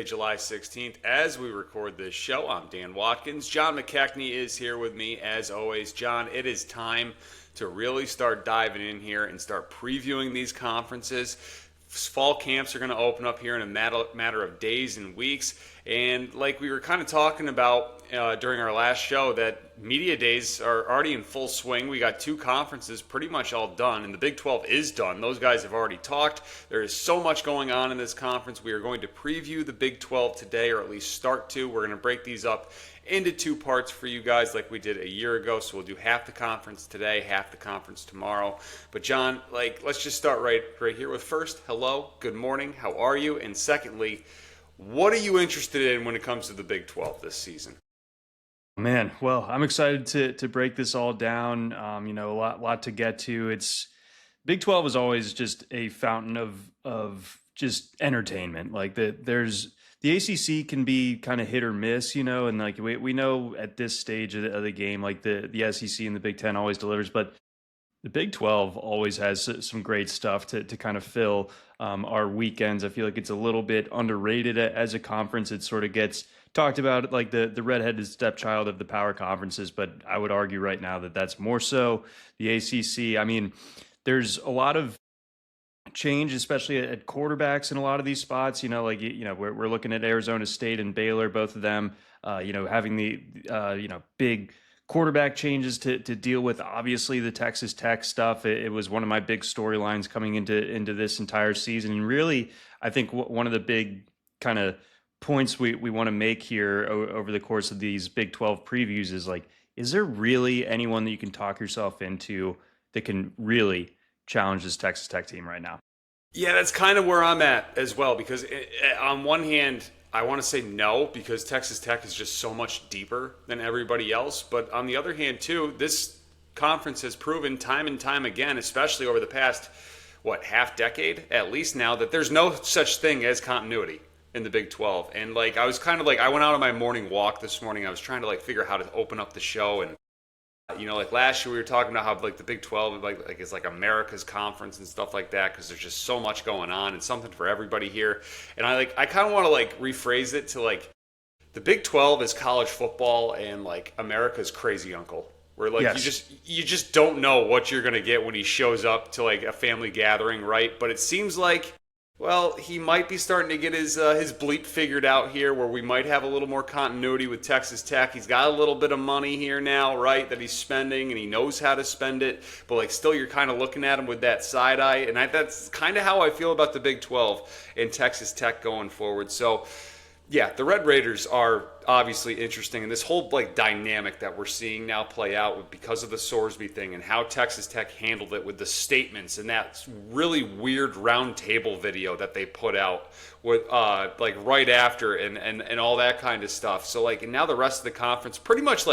Thursday, July 16th, as we record this show. I'm Dan Watkins. John McKechnie is here with me, as always. John, it is time to really start diving in here and start previewing these conferences. Fall camps are going to open up here in a matter of days and weeks. And like we were kind of talking about during our last show, that media days are already in full swing. We got two conferences pretty much all done, and the Big 12 is done. Those guys have already talked. There is so much going on in this conference. We are going to preview the Big 12 today, or at least start to. We're going to break these up into two parts for you guys like we did a year ago. So we'll do half the conference today, half the conference tomorrow. But John, let's just start right here with first, hello, good morning, how are you? And secondly, what are you interested in when it comes to the Big 12 this season? Man, well, I'm excited to break this all down. A lot to get to. It's Big 12 is always just a fountain of just entertainment. The ACC can be kind of hit or miss, and we know at this stage of the game, like the SEC and the Big 10 always delivers, but the Big 12 always has some great stuff to kind of fill our weekends. I feel like it's a little bit underrated as a conference. It sort of gets talked about like the redheaded stepchild of the power conferences, but I would argue right now that that's more so the ACC. I mean, there's a lot of change, especially at quarterbacks in a lot of these spots. We're looking at Arizona State and Baylor, both of them, having the big quarterback changes to deal with. Obviously, the Texas Tech stuff. It was one of my big storylines coming into this entire season, and really, I think one of the big kind of points we want to make here over the course of these Big 12 previews is there really anyone that you can talk yourself into that can really challenge this Texas Tech team right now? Yeah, that's kind of where I'm at as well, because on one hand, I want to say no, because Texas Tech is just so much deeper than everybody else. But on the other hand, too, this conference has proven time and time again, especially over the past, half decade at least now, that there's no such thing as continuity in the Big 12. And I was kind of I went out on my morning walk this morning. I was trying to figure out how to open up the show, and last year we were talking about how the Big 12 is America's conference and stuff like that, because there's just so much going on and something for everybody here. And I kind of want to rephrase it to the Big 12 is college football and America's crazy uncle, where yes. you just don't know what you're going to get when he shows up to a family gathering, right? But it seems he might be starting to get his bleep figured out here, where we might have a little more continuity with Texas Tech. He's got a little bit of money here now, right, that he's spending, and he knows how to spend it. But still, you're kind of looking at him with that side eye, and that's kind of how I feel about the Big 12 and Texas Tech going forward. So, yeah, the Red Raiders are obviously interesting, and this whole dynamic that we're seeing now play out because of the Sorsby thing and how Texas Tech handled it with the statements and that really weird round table video that they put out with right after and all that kind of stuff. So and now the rest of the conference pretty much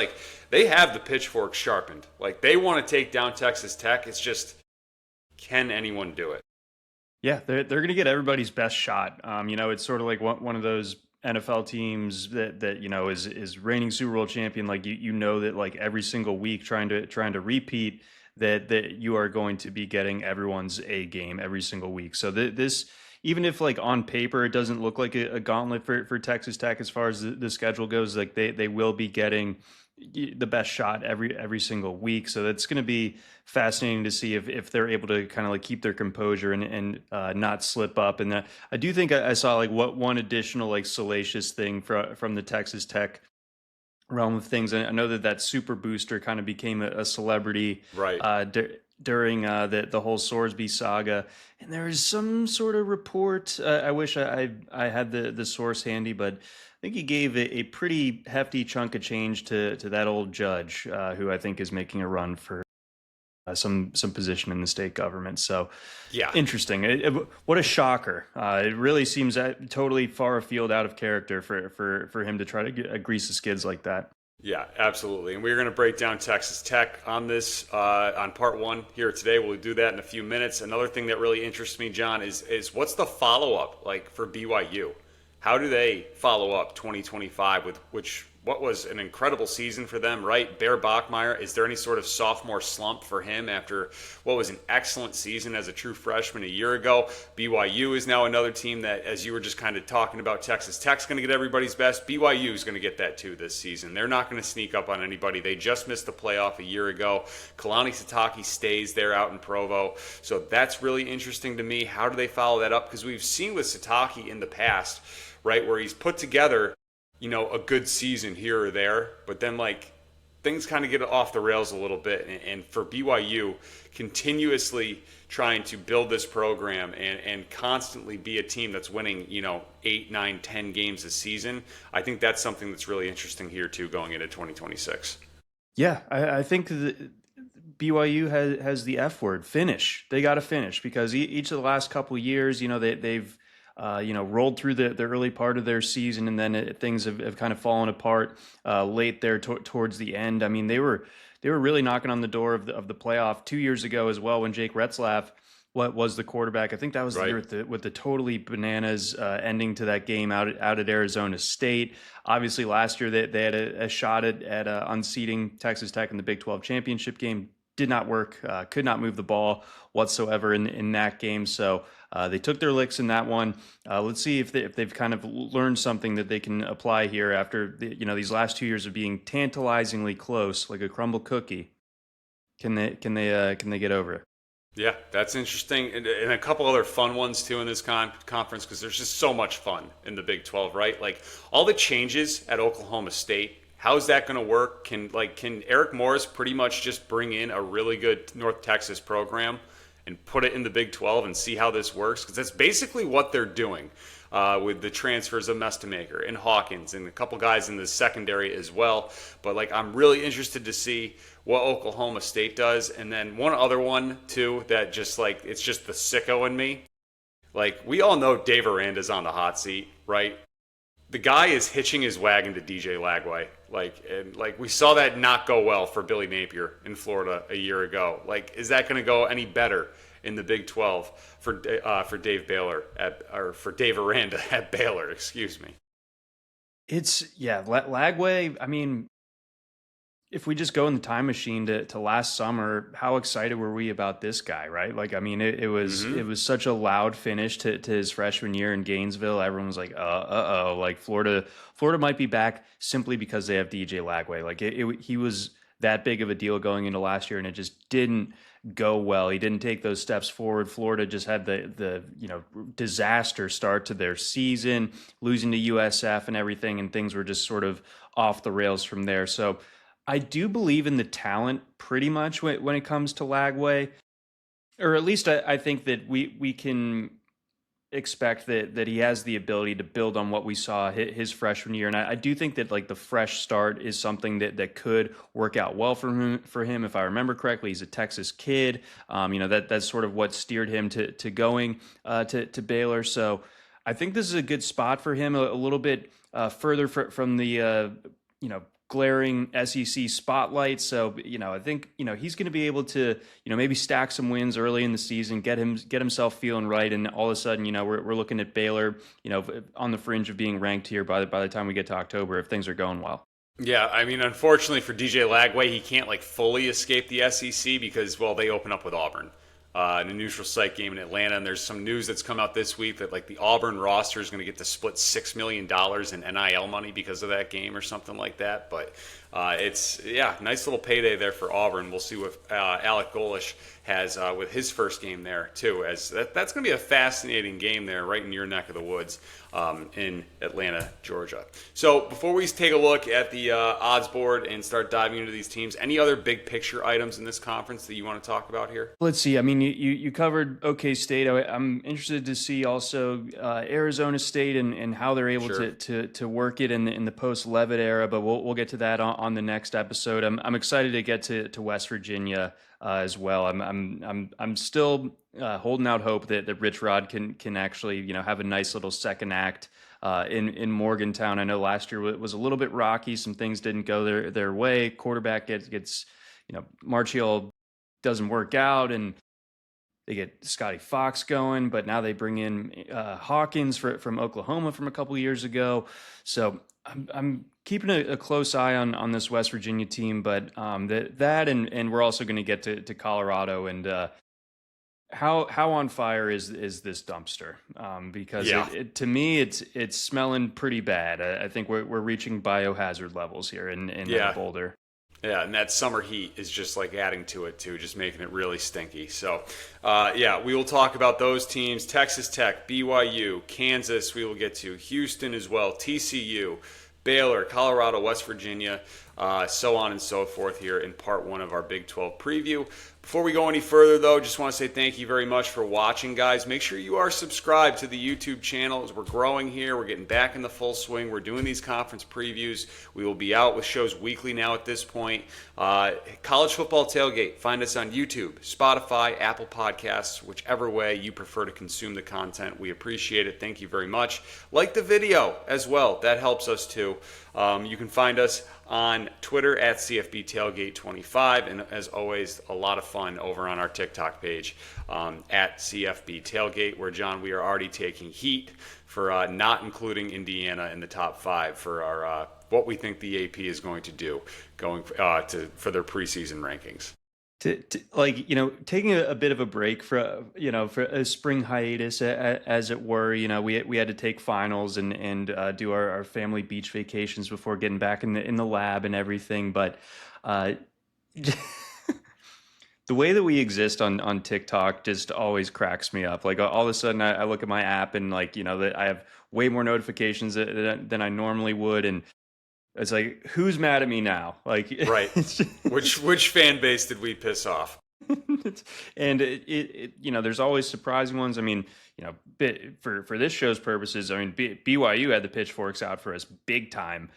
they have the pitchfork sharpened. They want to take down Texas Tech. It's just, can anyone do it? Yeah, they're going to get everybody's best shot. It's sort of one of those NFL teams that is reigning Super Bowl champion. That every single week trying to repeat that you are going to be getting everyone's A game every single week. So this, even if on paper it doesn't look like a gauntlet for Texas Tech as far as the schedule goes, they will be getting the best shot every single week. So that's going to be fascinating to see if they're able to kind of keep their composure and not slip up. And I do think I saw one additional salacious thing from the Texas Tech realm of things. And I know that super booster kind of became a celebrity, right, during the whole Sorsby saga. And there is some sort of report. I wish I had the source handy, but I think he gave a pretty hefty chunk of change to that old judge, who I think is making a run for some position in the state government. So, yeah, interesting. What a shocker! It really seems totally far afield, out of character for him to try to grease the skids like that. Yeah, absolutely. And we're going to break down Texas Tech on this on part one here today. We'll do that in a few minutes. Another thing that really interests me, John, is what's the follow up for BYU? How do they follow up 2025 with which what was an incredible season for them, right? Bear Bachmeyer, is there any sort of sophomore slump for him after what was an excellent season as a true freshman a year ago? BYU is now another team that, as you were just kind of talking about, Texas Tech's going to get everybody's best. BYU is going to get that too this season. They're not going to sneak up on anybody. They just missed the playoff a year ago. Kalani Sitake stays there out in Provo. So that's really interesting to me. How do they follow that up? Because we've seen with Sitake in the past, right, where he's put together a good season here or there, but then like things kind of get off the rails a little bit. And for BYU, continuously trying to build this program and constantly be a team that's winning, 8, 9, 10 games a season, I think that's something that's really interesting here too going into 2026. Yeah, I think that BYU has the F word, finish. They got to finish because each of the last couple of years, they've rolled through the early part of their season, and then things have kind of fallen apart late there towards the end. I mean, they were really knocking on the door of the playoff 2 years ago as well when Jake Retzlaff was the quarterback. I think that was the year with the totally bananas ending to that game out at Arizona State. Obviously, last year they had a shot at unseating Texas Tech in the Big 12 championship game. Did not work. Could not move the ball whatsoever in that game. So they took their licks in that one. Let's see if they've kind of learned something that they can apply here after these last 2 years of being tantalizingly close, like a crumble cookie. Can they get over it? Yeah, that's interesting, and a couple other fun ones too in this conference because there's just so much fun in the Big 12, right? Like all the changes at Oklahoma State. How's that going to work? Can Eric Morris pretty much just bring in a really good North Texas program and put it in the Big 12 and see how this works? Because that's basically what they're doing with the transfers of Mestamaker and Hawkins and a couple guys in the secondary as well. But like, I'm really interested to see what Oklahoma State does. And then one other one too that just like, it's just the sicko in me. Like, we all know Dave Aranda's on the hot seat, right? The guy is hitching his wagon to DJ Lagway. Like we saw that not go well for Billy Napier in Florida a year ago. Like, is that going to go any better in the Big 12 for Dave Baylor for Dave Aranda at Baylor? Excuse me. Lagway. I mean, if we just go in the time machine to last summer, how excited were we about this guy, right? Like, I mean, it was such a loud finish to his freshman year in Gainesville. Everyone was like, like Florida might be back simply because they have DJ Lagway. Like he was that big of a deal going into last year, and it just didn't go well. He didn't take those steps forward. Florida just had the disaster start to their season, losing to USF and everything, and things were just sort of off the rails from there. So I do believe in the talent pretty much when it comes to Lagway, or at least I think that we can expect that he has the ability to build on what we saw his freshman year. And I do think that like the fresh start is something that could work out well for him. If I remember correctly, he's a Texas kid. That's sort of what steered him to going to Baylor. So I think this is a good spot for him, a little bit further from the glaring SEC spotlight. So, I think, he's going to be able to, maybe stack some wins early in the season, get himself feeling right. And all of a sudden, we're looking at Baylor, on the fringe of being ranked here by the time we get to October, if things are going well. Yeah, I mean, unfortunately for DJ Lagway, he can't like fully escape the SEC because, well, they open up with Auburn. In a neutral site game in Atlanta, and there's some news that's come out this week that like the Auburn roster is going to get to split $6 million in NIL money because of that game or something like that. But it's nice little payday there for Auburn. We'll see what Alec Golish has with his first game there too. As that's going to be a fascinating game there, right in your neck of the woods in Atlanta, Georgia. So before we take a look at the odds board and start diving into these teams, any other big picture items in this conference that you want to talk about here? Let's see. I mean, you covered OK State. I'm interested to see also Arizona State and how they're able to work it in the post Levitt era. But we'll get to that on the next episode. I'm excited to get to West Virginia as well. I'm still holding out hope that Rich Rod can actually have a nice little second act in Morgantown. I know last year was a little bit rocky. Some things didn't go their way. Quarterback gets Marchiol doesn't work out, and they get Scotty Fox going, but now they bring in Hawkins from Oklahoma from a couple years ago. So I'm keeping a close eye on this West Virginia team, but that and we're also going to get to Colorado and how on fire is this dumpster? Because Yeah. to me it's smelling pretty bad. I think we're reaching biohazard levels here in Yeah. Boulder. Yeah, and that summer heat is just like adding to it too, just making it really stinky. So, yeah, we will talk about those teams: Texas Tech, BYU, Kansas. We will get to Houston as well, TCU, Baylor, Colorado, West Virginia, so on and so forth here in part one of our Big 12 preview. Before we go any further, though, just want to say thank you very much for watching, guys. Make sure you are subscribed to the YouTube channel as we're growing here. We're getting back in the full swing. We're doing these conference previews. We will be out with shows weekly now at this point. College Football Tailgate. Find us on YouTube, Spotify, Apple Podcasts, whichever way you prefer to consume the content. We appreciate it. Thank you very much. Like the video as well. That helps us too. You can find us on Twitter at CFB Tailgate 25, and as always, a lot of fun over on our TikTok page at CFB Tailgate, where, John, we are already taking heat for not including Indiana in the top 5 for our what we think the AP is going to do going for their preseason rankings. Like, taking a bit of a break for a spring hiatus, as it were. We had to take finals and do our family beach vacations before getting back in the lab and everything. But the way that we exist on TikTok just always cracks me up. Like, all of a sudden I look at my app and, like, that I have way more notifications than I normally would, and it's like, who's mad at me now? Like, Right. Which fan base did we piss off? and there's always surprising ones. I mean, for this show's purposes, I mean, BYU had the pitchforks out for us big time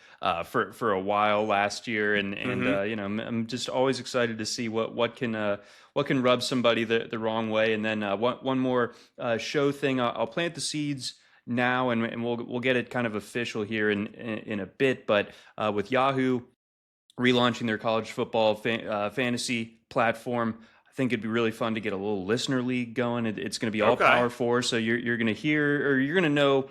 for a while last year, and I'm just always excited to see what can rub somebody the wrong way. And then one more show thing, I'll plant the seeds now, and we'll get it kind of official here in a bit. But with Yahoo relaunching their college football fantasy platform, I think it'd be really fun to get a little listener league going. It's going to be all Power 4, so you're going to hear, or you're going to know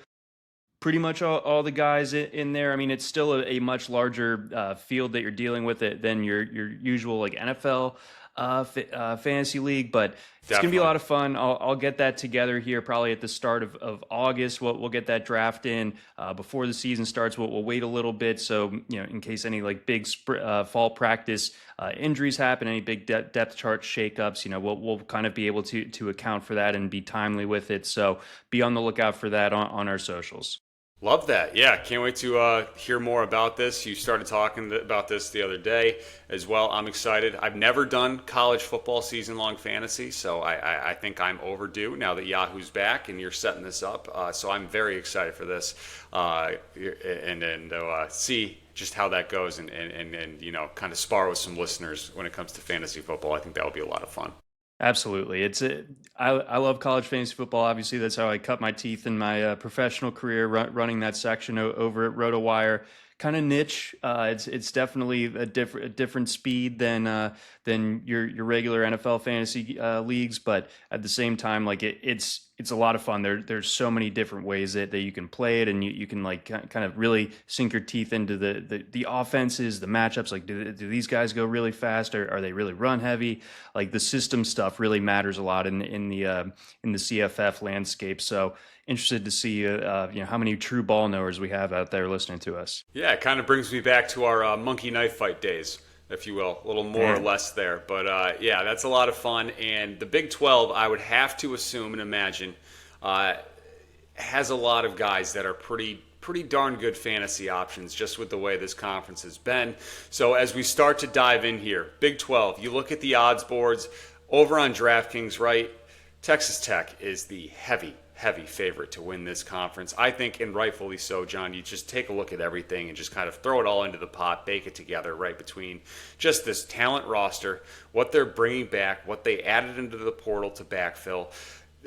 pretty much all the guys in there. I mean, it's still a much larger field that you're dealing with than your usual, like, NFL fantasy league, but it's going to be a lot of fun. I'll get that together here probably at the start of August. We'll get that draft in before the season starts. We'll wait a little bit, so in case any, like, big fall practice injuries happen, any big depth chart shakeups, we'll kind of be able to account for that and be timely with it. So be on the lookout for that on our socials. Love that. Yeah, can't wait to hear more about this. You started talking about this the other day as well. I'm excited. I've never done college football season-long fantasy, so I think I'm overdue now that Yahoo's back and you're setting this up. So I'm very excited for this and see just how that goes and kind of spar with some listeners when it comes to fantasy football. I think that will be a lot of fun. Absolutely. I love college fantasy football. Obviously, that's how I cut my teeth in my professional career, running that section over at RotoWire. Kind of niche. It's definitely a different speed than your regular NFL fantasy leagues, but at the same time, like, it's a lot of fun. There's so many different ways that you can play it, and you can, like, kind of really sink your teeth into the offenses, the matchups. Like, do these guys go really fast, or are they really run heavy? Like, the system stuff really matters a lot in the CFF landscape. So interested to see how many true ball knowers we have out there listening to us. Yeah, it kind of brings me back to our monkey knife fight days, if you will, a little more or less there. But yeah, that's a lot of fun. And the Big 12, I would have to assume and imagine, has a lot of guys that are pretty darn good fantasy options just with the way this conference has been. So as we start to dive in here, Big 12, you look at the odds boards over on DraftKings, right? Texas Tech is the heavy favorite to win this conference. I think, and rightfully so, John, you just take a look at everything and just kind of throw it all into the pot, bake it together, right, between just this talent roster, what they're bringing back, what they added into the portal to backfill.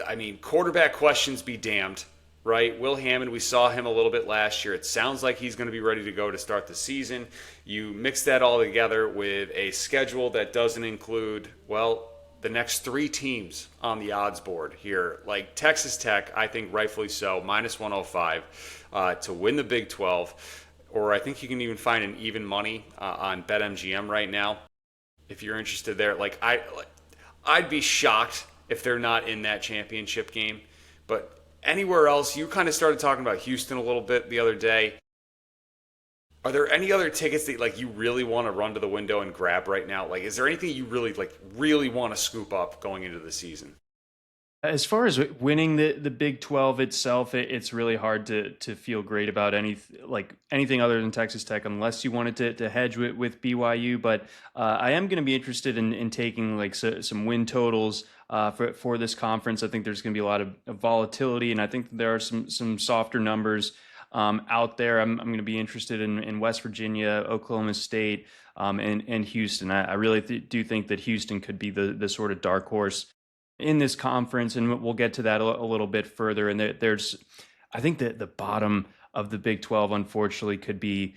I mean, quarterback questions be damned, right? Will Hammond, we saw him a little bit last year. It sounds like he's going to be ready to go to start the season. You mix that all together with a schedule that doesn't include, well, the next 3 teams on the odds board here, like Texas Tech, I think rightfully so, minus 105 to win the Big 12. or I think you can even find an even money on BetMGM right now if you're interested there. I'd be shocked if they're not in that championship game. But anywhere else, you kind of started talking about Houston a little bit the other day. Are there any other tickets that like you really want to run to the window and grab right now? Like, is there anything you really want to scoop up going into the season? As far as winning the Big 12 itself, it's really hard to feel great about anything other than Texas Tech unless you wanted to hedge with BYU. But I am going to be interested in taking some win totals for this conference. I think there's going to be a lot of volatility, and I think there are some softer numbers out there. I'm going to be interested in West Virginia, Oklahoma State, and Houston. I really do think that Houston could be the sort of dark horse in this conference, and we'll get to that a little bit further. And I think that the bottom of the Big 12, unfortunately, could be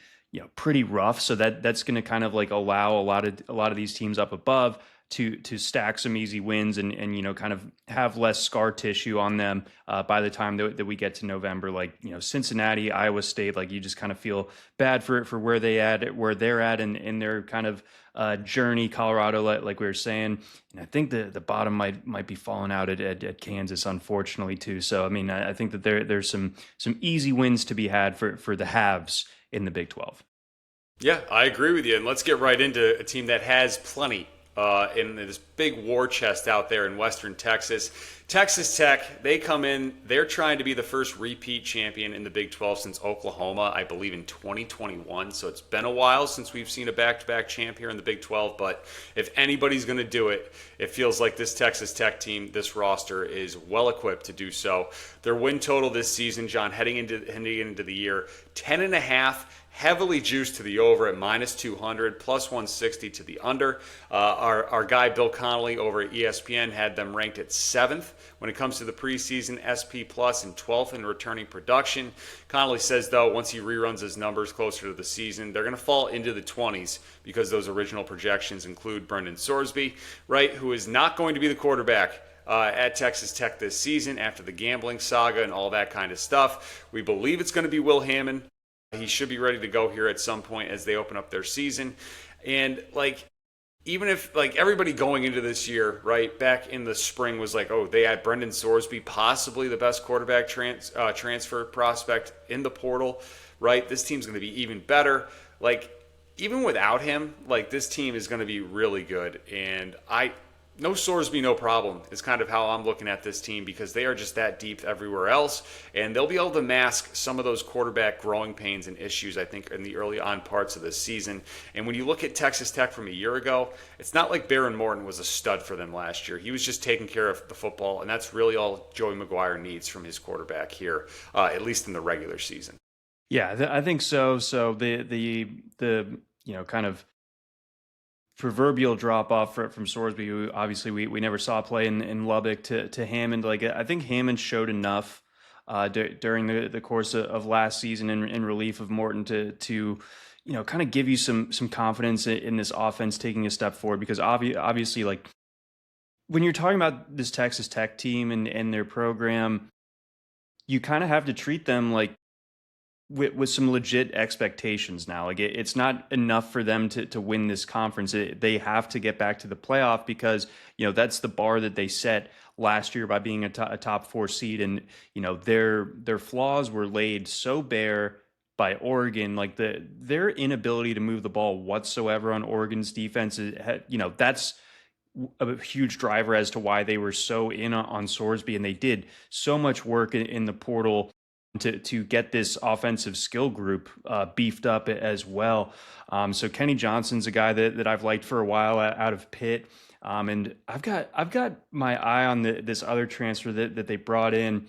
pretty rough. So that's going to kind of like allow a lot of these teams up above to stack some easy wins and kind of have less scar tissue on them by the time that we get to November. Like Cincinnati, Iowa State, like you just kind of feel bad for where they're at in their kind of journey. Colorado, like we were saying, and I think the bottom might be falling out at Kansas, unfortunately too. So I mean, I think that there's some easy wins to be had for the haves in the Big 12. Yeah, I agree with you. And let's get right into a team that has plenty in this big war chest out there in Western Texas. Texas Tech, they come in, they're trying to be the first repeat champion in the Big 12 since Oklahoma, I believe in 2021. So it's been a while since we've seen a back-to-back champ here in the Big 12. But if anybody's going to do it, it feels like this Texas Tech team, this roster is well equipped to do so. Their win total this season, John, heading into the year, 10.5. Heavily juiced to the over at minus 200, plus 160 to the under. Our guy Bill Connolly over at ESPN had them ranked at 7th when it comes to the preseason SP plus and 12th in returning production. Connolly says, though, once he reruns his numbers closer to the season, they're going to fall into the 20s because those original projections include Brendan Sorsby, right, who is not going to be the quarterback at Texas Tech this season after the gambling saga and all that kind of stuff. We believe it's going to be Will Hammond. He should be ready to go here at some point as they open up their season. And even if everybody going into this year, right, back in the spring was like, oh, they had Brendan Sorsby, possibly the best quarterback transfer prospect in the portal, right? This team's going to be even better. Even without him, this team is going to be really good. And no Sorsby, no problem is kind of how I'm looking at this team because they are just that deep everywhere else. And they'll be able to mask some of those quarterback growing pains and issues, I think, in the early on parts of this season. And when you look at Texas Tech from a year ago, it's not like Baron Morton was a stud for them last year. He was just taking care of the football, and that's really all Joey McGuire needs from his quarterback here, at least in the regular season. Yeah, I think so. So the kind of proverbial drop off from Sorsby, who obviously we never saw play in Lubbock, to Hammond. I think Hammond showed enough during the course of last season in relief of Morton to kind of give you some confidence in this offense taking a step forward, because obviously when you're talking about this Texas Tech team and their program, you kind of have to treat them with some legit expectations now. It's not enough for them to win this conference. They have to get back to the playoff because, that's the bar that they set last year by being a top 4 seed. And, their flaws were laid so bare by Oregon, their inability to move the ball whatsoever on Oregon's defense, that's a huge driver as to why they were so in on Sorsby. And they did so much work in the portal to get this offensive skill group beefed up as well. So Kenny Johnson's a guy that I've liked for a while out of Pitt. And I've got my eye on this other transfer that they brought in. I'm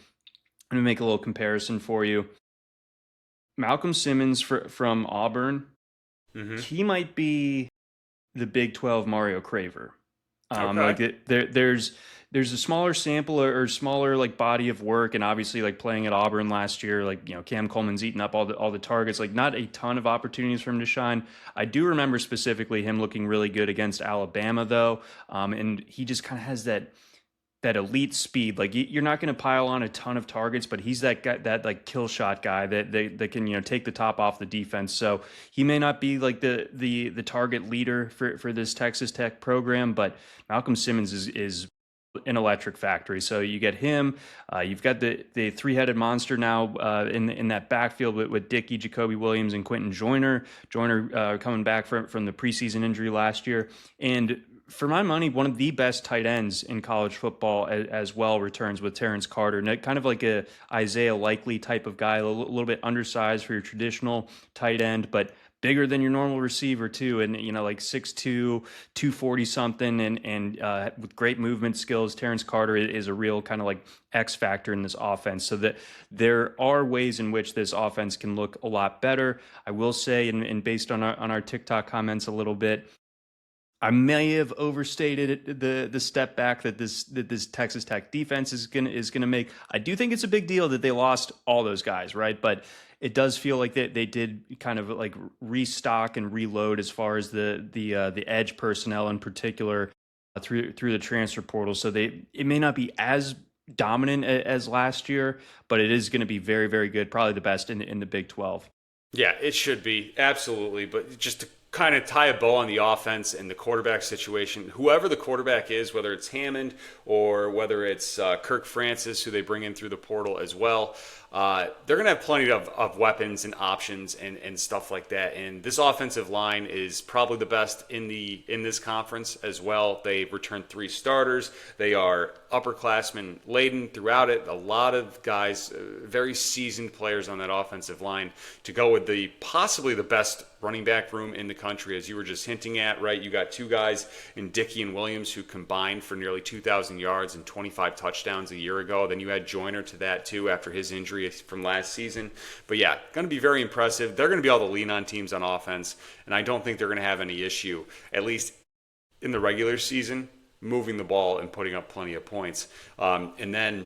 going to make a little comparison for you. Malcolm Simmons from Auburn. Mm-hmm. He might be the Big 12 Mario Craver. Okay. There's a smaller sample or smaller body of work, and obviously playing at Auburn last year, Cam Coleman's eating up all the targets, not a ton of opportunities for him to shine. I do remember specifically him looking really good against Alabama though, and he just kind of has that that elite speed. Like you're not going to pile on a ton of targets, but he's that guy, that like kill shot guy that can take the top off the defense. So he may not be like the target leader for this Texas Tech program, but Malcolm Simmons is an electric factory. So you get him. You've got the three-headed monster now in that backfield with Dickey, Jacoby Williams, and Quentin Joyner. Joyner coming back from the preseason injury last year, and for my money, one of the best tight ends in college football as well returns with Terrence Carter. And kind of like a Isaiah Likely type of guy, a little bit undersized for your traditional tight end, but bigger than your normal receiver too. And, like 6'2", 240 something and with great movement skills. Terrence Carter is a real kind of like X factor in this offense. So that there are ways in which this offense can look a lot better. I will say, and based on our TikTok comments a little bit, I may have overstated the step back that this Texas Tech defense is gonna make. I do think it's a big deal that they lost all those guys, right? But it does feel like they did kind of like restock and reload as far as the edge personnel in particular through the transfer portal. So it may not be as dominant as last year, but it is going to be very, very good. Probably the best in the Big 12. Yeah, it should be. Absolutely. But just to kind of tie a bow on the offense and the quarterback situation, whoever the quarterback is, whether it's Hammond or whether it's Kirk Francis, who they bring in through the portal as well, they're going to have plenty of weapons and options and stuff like that. And this offensive line is probably the best in this conference as well. They've returned 3 starters. They are upperclassmen laden throughout it. A lot of guys, very seasoned players on that offensive line to go with possibly the best running back room in the country, as you were just hinting at, right? You got 2 guys in Dickey and Williams who combined for nearly 2,000 yards and 25 touchdowns a year ago. Then you had Joyner to that too after his injury from last season. But yeah, going to be very impressive. They're going to be all the lean-on teams on offense, and I don't think they're going to have any issue, at least in the regular season, moving the ball and putting up plenty of points. And then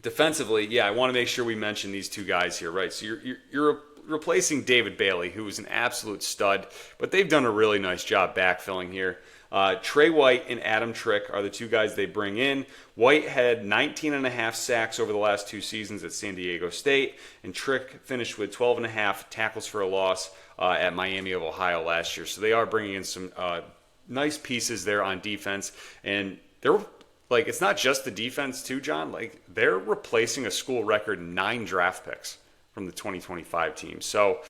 defensively, yeah, I want to make sure we mention these 2 guys here, right? So you're replacing David Bailey, who was an absolute stud, but they've done a really nice job backfilling here. Trey White and Adam Trick are the 2 guys they bring in. White had 19 and a half sacks over the last 2 seasons at San Diego State, and Trick finished with 12 and a half tackles for a loss at Miami of Ohio last year. So they are bringing in some nice pieces there on defense, and they're like, it's not just the defense too, John. Like, they're replacing a school record 9 draft picks from the 2025 team. So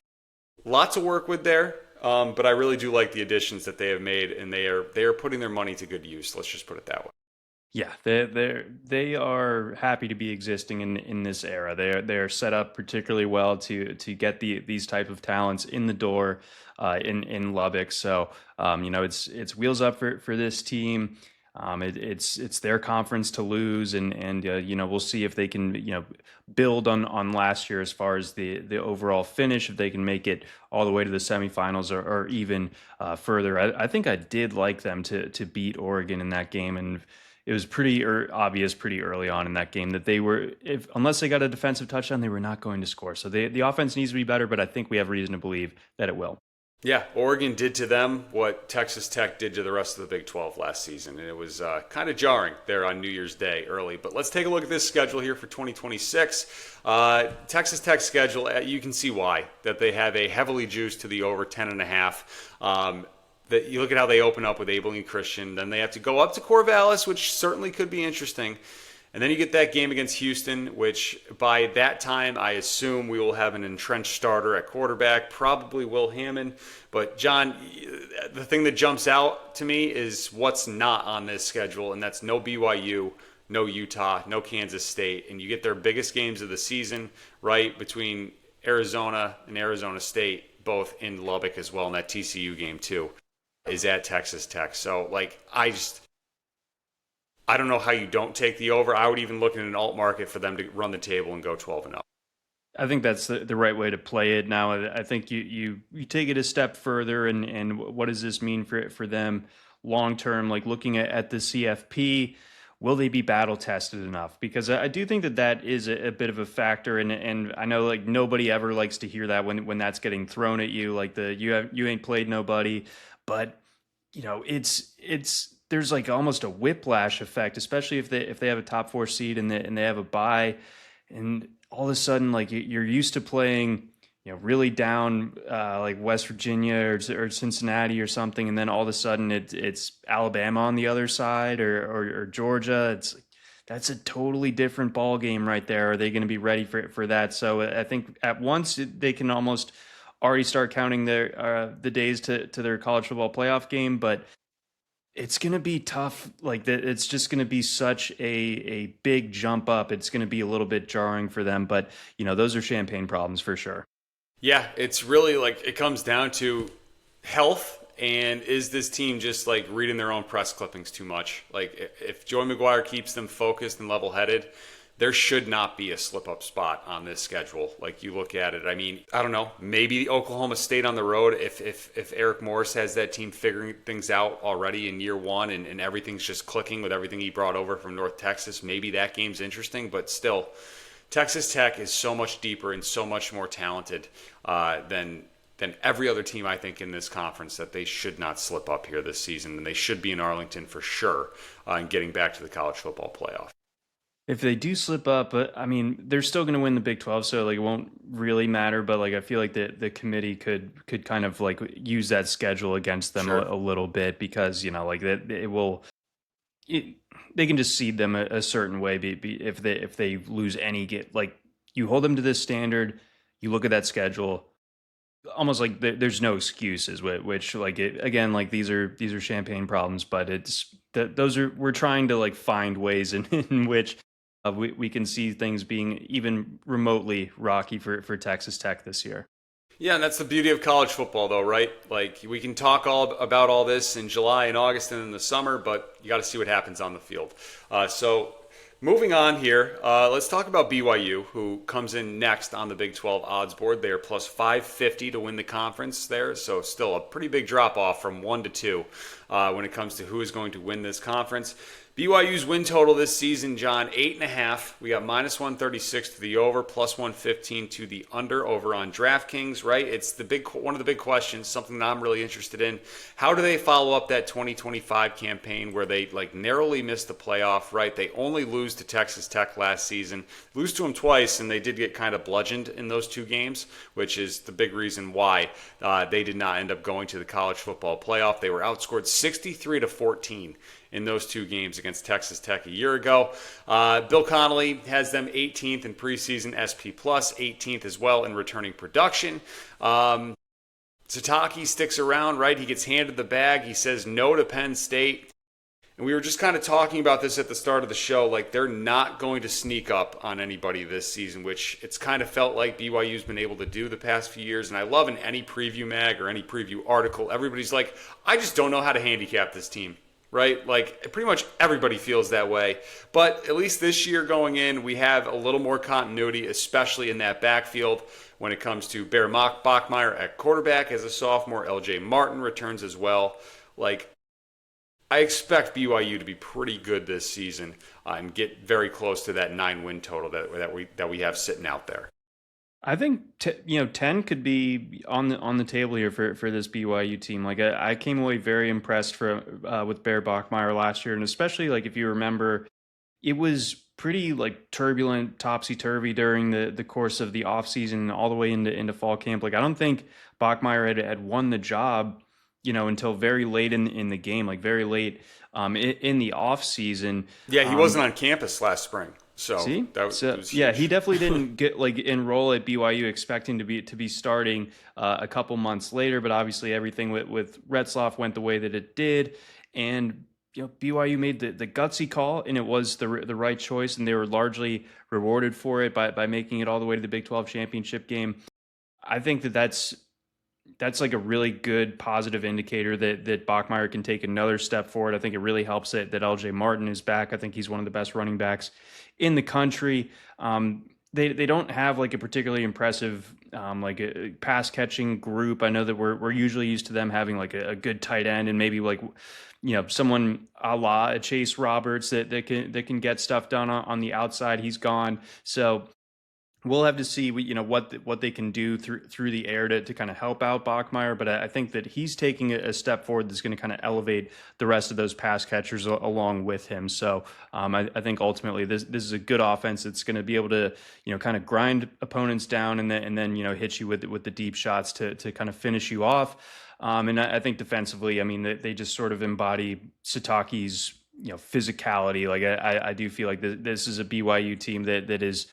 lots of work with there. But I really do like the additions that they have made, and they are putting their money to good use. Let's just put it that way. Yeah, they are happy to be existing in this era. They are set up particularly well to get these type of talents in the door in Lubbock. So it's wheels up for this team. It's their conference to lose, and we'll see if they can build on last year as far as the overall finish, if they can make it all the way to the semifinals or even further. I think I did like them to beat Oregon in that game, and it was pretty obvious pretty early on in that game that they were, unless they got a defensive touchdown, they were not going to score. So the offense needs to be better, but I think we have reason to believe that it will. Yeah, Oregon did to them what Texas Tech did to the rest of the Big 12 last season, and it was kind of jarring there on New Year's Day early. But let's take a look at this schedule here for 2026. Texas Tech schedule, you can see why, that they have a heavily juiced to the over 10.5. That you look at how they open up with Abilene Christian, then they have to go up to Corvallis, which certainly could be interesting. And then you get that game against Houston, which by that time, I assume we will have an entrenched starter at quarterback, probably Will Hammond. But, John, the thing that jumps out to me is what's not on this schedule, and that's no BYU, no Utah, no Kansas State. And you get their biggest games of the season, right, between Arizona and Arizona State, both in Lubbock as well, and that TCU game, too, is at Texas Tech. So, I don't know how you don't take the over. I would even look at an alt market for them to run the table and go 12-0. I think that's the right way to play it. Now, I think you take it a step further, and what does this mean for them long term? Like looking at the CFP, will they be battle tested enough? Because I do think that is a bit of a factor, and I know like nobody ever likes to hear that when that's getting thrown at you, like you ain't played nobody, but it's there's like almost a whiplash effect, especially if they have a top four seed and they have a bye, and all of a sudden like you're used to playing really down like West Virginia or Cincinnati or something, and then all of a sudden it's Alabama on the other side or Georgia. It's like, that's a totally different ball game right there. Are they going to be ready for that? So I think at once they can almost already start counting their the days to their college football playoff game, but it's going to be tough. Like that, it's just going to be such a big jump up. It's going to be a little bit jarring for them, but those are champagne problems for sure. Yeah, it's really like it comes down to health and is this team just like reading their own press clippings too much? Like if Joey McGuire keeps them focused and level headed, there should not be a slip up spot on this schedule. Like you look at it, I mean, I don't know, maybe Oklahoma State on the road if Eric Morris has that team figuring things out already in year one and everything's just clicking with everything he brought over from North Texas, maybe that game's interesting, but still Texas Tech is so much deeper and so much more talented than every other team, I think, in this conference that they should not slip up here this season, and they should be in Arlington for sure and getting back to the college football playoff. If they do slip up, but I mean, they're still going to win the Big 12, so like it won't really matter. But like I feel like the committee could kind of like use that schedule against them Sure. a little bit because like that it will. They can just seed them a certain way. If they lose any get like you hold them to this standard, you look at that schedule, almost like there's no excuses. Which like again, like these are champagne problems, but it's that those are we're trying to like find ways in which we can see things being even remotely rocky for Texas Tech this year. Yeah, and that's the beauty of college football, though, right? Like we can talk all about all this in July and August and in the summer, but you got to see what happens on the field. So moving on here, let's talk about BYU, who comes in next on the Big 12 odds board. They are plus 550 to win the conference there, so still a pretty big drop off from 1 to 2 when it comes to who is going to win this conference. BYU's win total this season, John, 8.5. We got minus 136 to the over, plus 115 to the under over on DraftKings, right? It's one of the big questions, something that I'm really interested in. How do they follow up that 2025 campaign where they like narrowly missed the playoff, right? They only lose to Texas Tech last season, lose to them twice, and they did get kind of bludgeoned in those two games, which is the big reason why they did not end up going to the college football playoff. They were outscored 63-14 in those two games against Texas Tech a year ago. Bill Connolly has them 18th in preseason SP+, 18th as well in returning production. Sataki sticks around, right? He gets handed the bag. He says no to Penn State. And we were just kind of talking about this at the start of the show. Like, they're not going to sneak up on anybody this season, which it's kind of felt like BYU's been able to do the past few years. And I love in any preview mag or any preview article, everybody's like, I just don't know how to handicap this team. Right? Like, pretty much everybody feels that way. But at least this year going in, we have a little more continuity, especially in that backfield when it comes to Bear Bachmeier at quarterback as a sophomore. LJ Martin returns as well. Like, I expect BYU to be pretty good this season and get very close to that 9-win total that we have sitting out there. I think 10 could be on the table here for this BYU team. Like I came away very impressed with Bear Bachmeier last year, and especially like if you remember, it was pretty like turbulent, topsy turvy during the course of the offseason all the way into fall camp. Like I don't think Bachmeier had won the job, until very late in the game, like very late in the off season. Yeah, he wasn't on campus last spring. So see, that was yeah, huge. he definitely didn't get like enroll at BYU expecting to be starting a couple months later, but obviously everything with Retzloff went the way that it did, and BYU made the gutsy call, and it was the right choice, and they were largely rewarded for it by making it all the way to the Big 12 championship game. I think that's like a really good positive indicator that Bachmeier can take another step forward. I think it really helps that LJ Martin is back. I think he's one of the best running backs in the country. They don't have like a particularly impressive like a pass catching group. I know that we're usually used to them having like a good tight end and maybe like someone a la Chase Roberts that can get stuff done on the outside. He's gone. So we'll have to see what they can do through the air to kind of help out Bachmeyer. But I think that he's taking a step forward that's going to kind of elevate the rest of those pass catchers along with him. So I think ultimately this is a good offense that's going to be able to kind of grind opponents down and then hit you with the deep shots to kind of finish you off. And I think defensively, I mean, they just sort of embody Sataki's physicality. Like I do feel like this is a BYU team that is,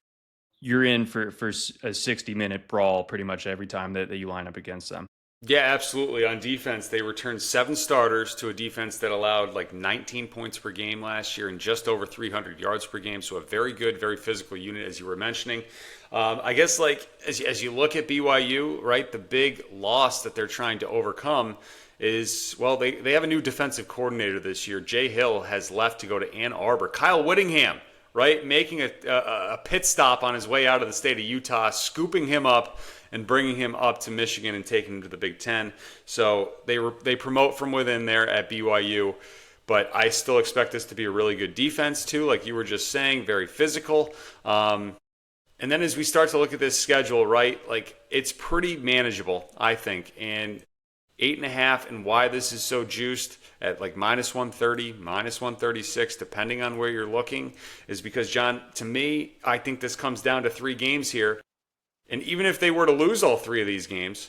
you're in for a 60-minute brawl pretty much every time that you line up against them. Yeah, absolutely. On defense, they returned 7 starters to a defense that allowed like 19 points per game last year and just over 300 yards per game. So a very good, very physical unit, as you were mentioning. I guess like as you look at BYU, right, the big loss that they're trying to overcome is, well, they have a new defensive coordinator this year. Jay Hill has left to go to Ann Arbor. Kyle Whittingham, right, making a pit stop on his way out of the state of Utah, scooping him up and bringing him up to Michigan and taking him to the Big Ten. So they promote from within there at BYU. But I still expect this to be a really good defense too, like you were just saying, very physical. And then as we start to look at this schedule, right, like it's pretty manageable, I think. And 8.5, and why this is so juiced at like minus 130, minus 136, depending on where you're looking, is because, John, to me, I think this comes down to 3 games here. And even if they were to lose all 3 of these games,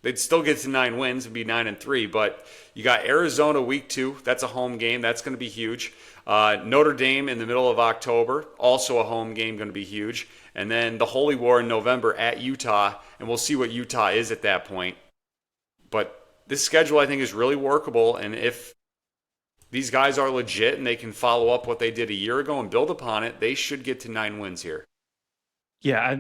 they'd still get to 9 wins and be 9-3. But you got Arizona week 2. That's a home game. That's going to be huge. Notre Dame in the middle of October, also a home game, going to be huge. And then the Holy War in November at Utah, and we'll see what Utah is at that point. But this schedule, I think, is really workable. And if these guys are legit and they can follow up what they did a year ago and build upon it, they should get to 9 wins here. Yeah,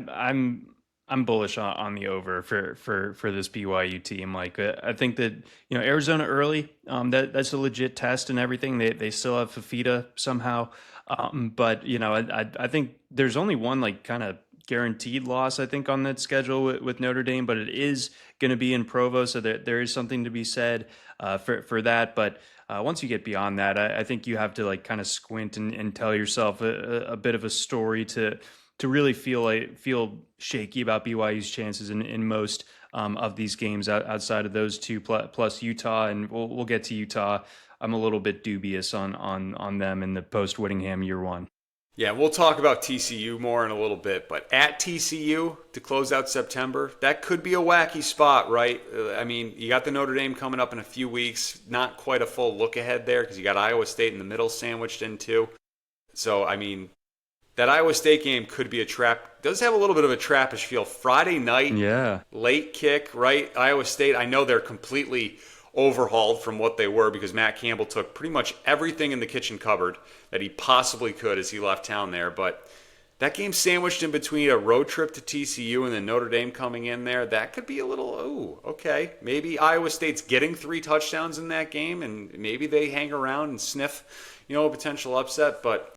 I'm bullish on the over for this BYU team. Like I think that Arizona early, that's a legit test and everything. They still have Fafita somehow, but I think there's only one like kind of guaranteed loss I think on that schedule with Notre Dame, but it is going to be in Provo, so there is something to be said for that. But once you get beyond that, I think you have to like kind of squint and tell yourself a bit of a story to really feel shaky about BYU's chances in most of these games outside of those 2 plus Utah, and we'll get to Utah. I'm a little bit dubious on them in the post Whittingham year 1. Yeah, we'll talk about TCU more in a little bit, but at TCU to close out September, that could be a wacky spot, right? I mean, you got the Notre Dame coming up in a few weeks, not quite a full look ahead there because you got Iowa State in the middle sandwiched in too. So, I mean, that Iowa State game could be a trap. Does have a little bit of a trappish feel. Friday night, yeah, late kick, right? Iowa State, I know they're completely overhauled from what they were because Matt Campbell took pretty much everything in the kitchen cupboard that he possibly could as he left town there. But that game sandwiched in between a road trip to TCU and then Notre Dame coming in there, that could be a little, okay. Maybe Iowa State's getting 3 touchdowns in that game and maybe they hang around and sniff, a potential upset. But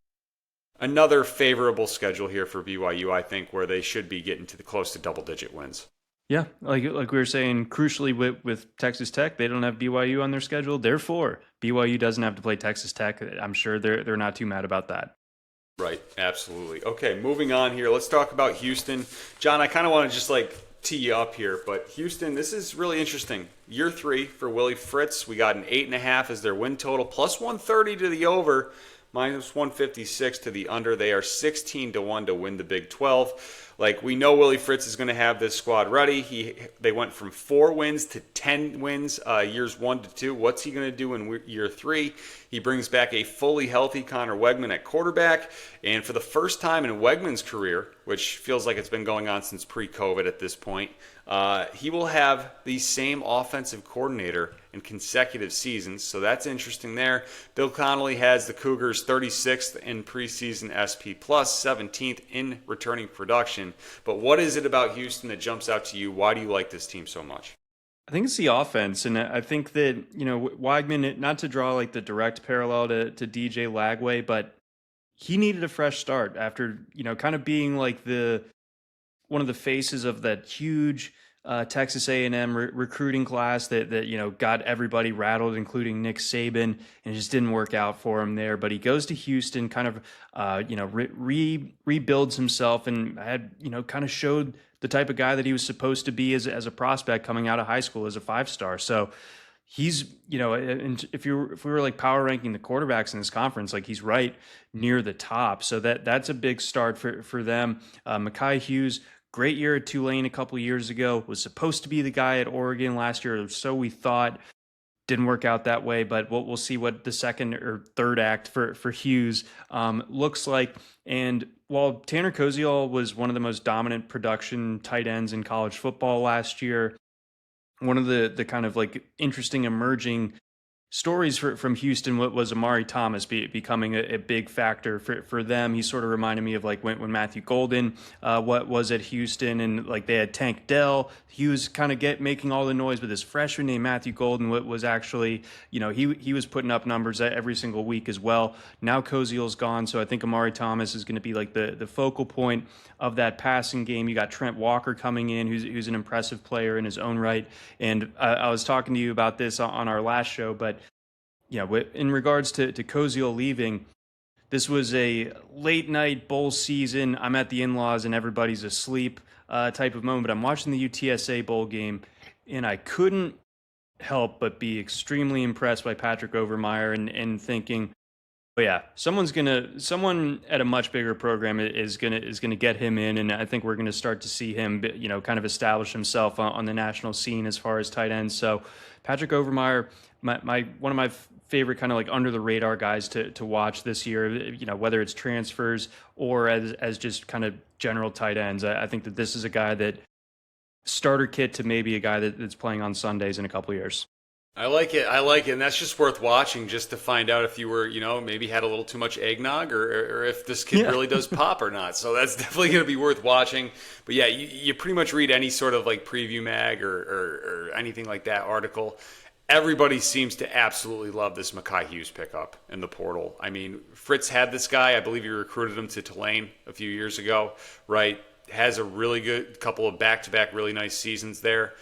another favorable schedule here for BYU, I think, where they should be getting to the close to double-digit wins. Yeah, like we were saying, crucially with Texas Tech, they don't have BYU on their schedule. Therefore, BYU doesn't have to play Texas Tech. I'm sure they're not too mad about that. Right, absolutely. Okay, moving on here. Let's talk about Houston. John, I kind of want to just tee you up here, but Houston, this is really interesting. Year 3 for Willie Fritz. We got an 8.5 as their win total, plus 130 to the over, minus 156 to the under. They are 16-1 to win the Big 12. Like, we know Willie Fritz is going to have this squad ready. They went from 4 wins to 10 wins years 1 to 2. What's he going to do in year 3? He brings back a fully healthy Connor Wegman at quarterback. And for the first time in Wegman's career, which feels like it's been going on since pre-COVID at this point, he will have the same offensive coordinator in consecutive seasons, so that's interesting there. Bill Connolly has the Cougars 36th in preseason SP+, 17th in returning production. But what is it about Houston that jumps out to you? Why do you like this team so much? I think it's the offense, and I think that Weigman, not to draw like the direct parallel to DJ Lagway, but he needed a fresh start after kind of being like one of the faces of that huge Texas A&M recruiting class that got everybody rattled, including Nick Saban, and it just didn't work out for him there. But he goes to Houston, kind of rebuilds himself, and had kind of showed the type of guy that he was supposed to be as a prospect coming out of high school as a 5-star. So he's and if we were like power ranking the quarterbacks in this conference, like he's right near the top. So that's a big start for them. Mekhi Hughes, great year at Tulane a couple years ago, was supposed to be the guy at Oregon last year, or so we thought. Didn't work out that way, but we'll see what the second or third act for Hughes looks like. And while Tanner Koziol was one of the most dominant production tight ends in college football last year, one of the kind of like interesting emerging stories from Houston was Amari Thomas becoming a big factor for them. He sort of reminded me of like when Matthew Golden what was at Houston, and like they had Tank Dell. He was kind of making all the noise, but this freshman named Matthew Golden was actually, he was putting up numbers every single week as well. Now Koziel's gone, so I think Amari Thomas is going to be like the focal point of that passing game. You got Trent Walker coming in, who's an impressive player in his own right. And I was talking to you about this on our last show, but in regards to Koziel leaving, this was a late night bowl season. I'm at the in-laws and everybody's asleep type of moment. But I'm watching the UTSA bowl game, and I couldn't help but be extremely impressed by Patrick Overmeyer and thinking, oh yeah, someone at a much bigger program is gonna get him in, and I think we're gonna start to see him, kind of establish himself on the national scene as far as tight ends. So Patrick Overmeyer, my one of my favorite kind of like under the radar guys to watch this year, whether it's transfers or as just kind of general tight ends. I think that this is a guy that starter kit to maybe a guy that's playing on Sundays in a couple of years. I like it. And that's just worth watching just to find out if you were, maybe had a little too much eggnog, or if this kid really does pop or not. So that's definitely going to be worth watching. But yeah, you pretty much read any sort of like preview mag or anything like that article. Everybody seems to absolutely love this Mekhi Hughes pickup in the portal. I mean, Fritz had this guy. I believe he recruited him to Tulane a few years ago, right? Has a really good couple of back-to-back really nice seasons there.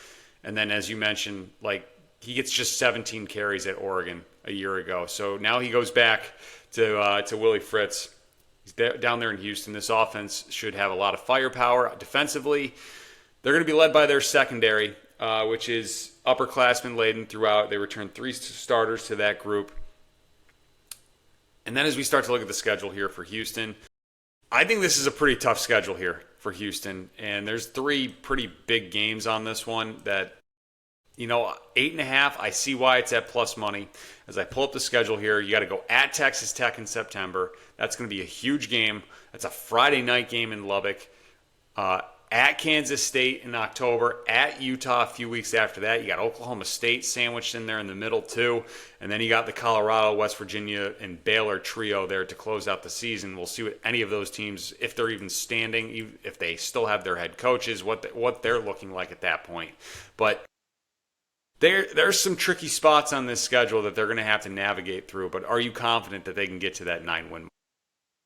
And then, as you mentioned, like, he gets just 17 carries at Oregon a year ago. So now he goes back to Willie Fritz. He's down there in Houston. This offense should have a lot of firepower defensively. They're going to be led by their secondary, which is upperclassmen laden throughout. They returned 3 starters to that group. And then as we start to look at the schedule here for Houston, I think this is a pretty tough schedule here for Houston. And there's 3 pretty big games on this one that, 8.5, I see why it's at plus money. As I pull up the schedule here, you got to go at Texas Tech in September. That's going to be a huge game. That's a Friday night game in Lubbock. At Kansas State in October, at Utah a few weeks after that. You got Oklahoma State sandwiched in there in the middle too. And then you got the Colorado, West Virginia, and Baylor trio there to close out the season. We'll see what any of those teams, if they're even standing, if they still have their head coaches, what they're looking like at that point. But there's some tricky spots on this schedule that they're going to have to navigate through. But are you confident that they can get to that 9-win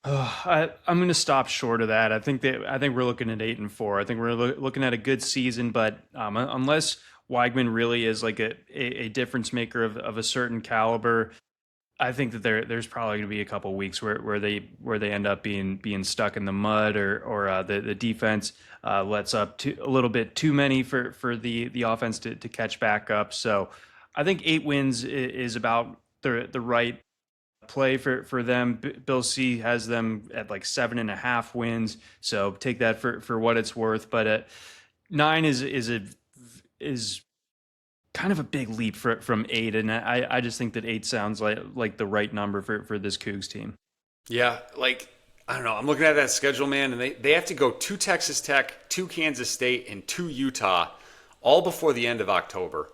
mark? I'm going to stop short of that. I think we're looking at 8-4. I think we're looking at a good season, but unless Weigman really is like a difference maker of a certain caliber, I think that there's probably going to be a couple weeks where they end up being stuck in the mud, or the defense lets up a little bit too many for the offense to catch back up. So I think 8 wins is about the right play for them. Bill C has them at like 7.5 wins. So take that for what it's worth. But 9 is kind of a big leap from 8, and I just think that 8 sounds like the right number for this Cougs team. Yeah, like, I don't know. I'm looking at that schedule, man, and they have to go to Texas Tech, to Kansas State, and to Utah all before the end of October.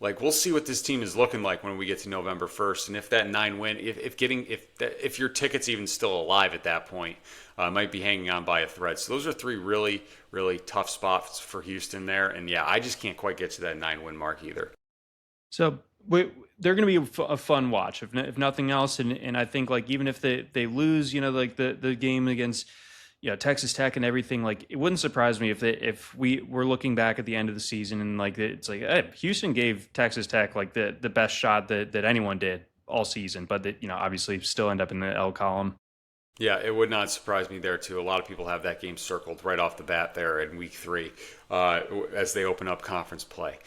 Like, we'll see what this team is looking like when we get to November 1st, and if that 9 win, if your ticket's even still alive at that point, might be hanging on by a thread. So those are 3 really, really tough spots for Houston there, and yeah, I just can't quite get to that 9-win mark either. So they're going to be a fun watch, if nothing else, and I think like even if they lose, like the game against Texas Tech and everything, like it wouldn't surprise me if we were looking back at the end of the season and like it's like hey, Houston gave Texas Tech like the best shot that anyone did all season, but that obviously still end up in the L column. Yeah, it would not surprise me there too. A lot of people have that game circled right off the bat there in week 3 as they open up conference play.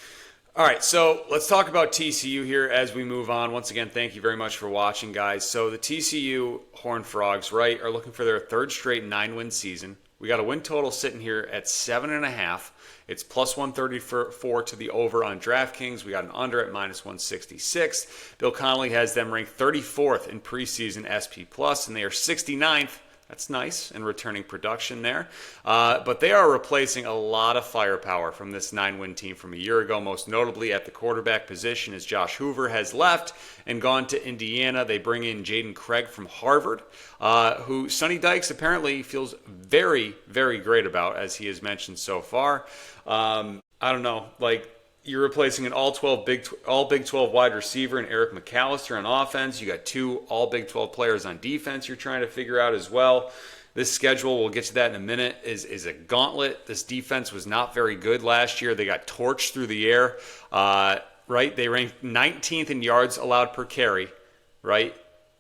All right, so let's talk about TCU here as we move on. Once again, thank you very much for watching, guys. So the TCU Horned Frogs, right, are looking for their 3rd straight 9-win season. We got a win total sitting here at 7.5. It's plus 134 to the over on DraftKings. We got an under at minus 166. Bill Connolly has them ranked 34th in preseason SP Plus, and they are 69th. That's nice and returning production there. But they are replacing a lot of firepower from this 9-win team from a year ago, most notably at the quarterback position as Josh Hoover has left and gone to Indiana. They bring in Jaden Craig from Harvard, who Sonny Dykes apparently feels very, very great about, as he has mentioned so far. I don't know, like, you're replacing an all Big 12 wide receiver in Eric McAllister on offense. You got 2 all Big 12 players on defense you're trying to figure out as well. This schedule, we'll get to that in a minute, is a gauntlet. This defense was not very good last year. They got torched through the air, right? They ranked 19th in yards allowed per carry, right?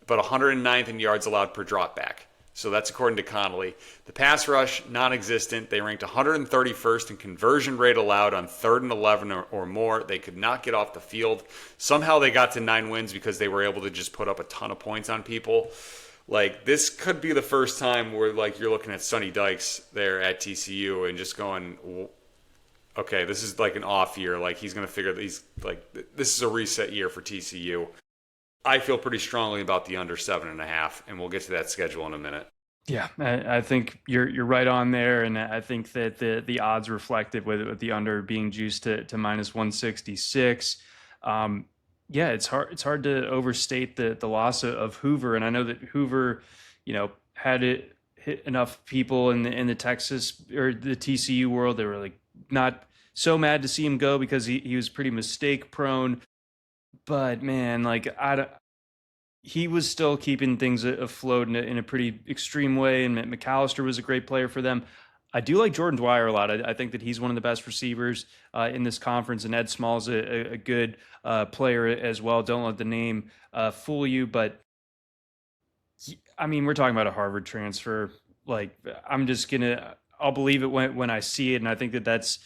But 109th in yards allowed per dropback. So that's according to Connolly. The pass rush, non-existent. They ranked 131st in conversion rate allowed on 3rd and 11 or more. They could not get off the field. Somehow they got to 9 wins because they were able to just put up a ton of points on people. Like, this could be the first time where, like, you're looking at Sonny Dykes there at TCU and just going, okay, this is like an off year. Like, he's going to figure these, like, this is a reset year for TCU. I feel pretty strongly about the under 7.5, and we'll get to that schedule in a minute. Yeah, I think you're right on there, and I think that the odds reflected with the under being juiced to minus 166. Yeah, it's hard to overstate the loss of Hoover, and I know that Hoover, had it hit enough people in the Texas or the TCU world. They were like not so mad to see him go because he was pretty mistake prone. But man, like he was still keeping things afloat in a pretty extreme way, and McAllister was a great player for them. I do like Jordan Dwyer a lot. I think that he's one of the best receivers in this conference, and Ed Small's a good player as well. Don't let the name fool you, but I mean, we're talking about a Harvard transfer. Like, I'll believe it when I see it, and I think that's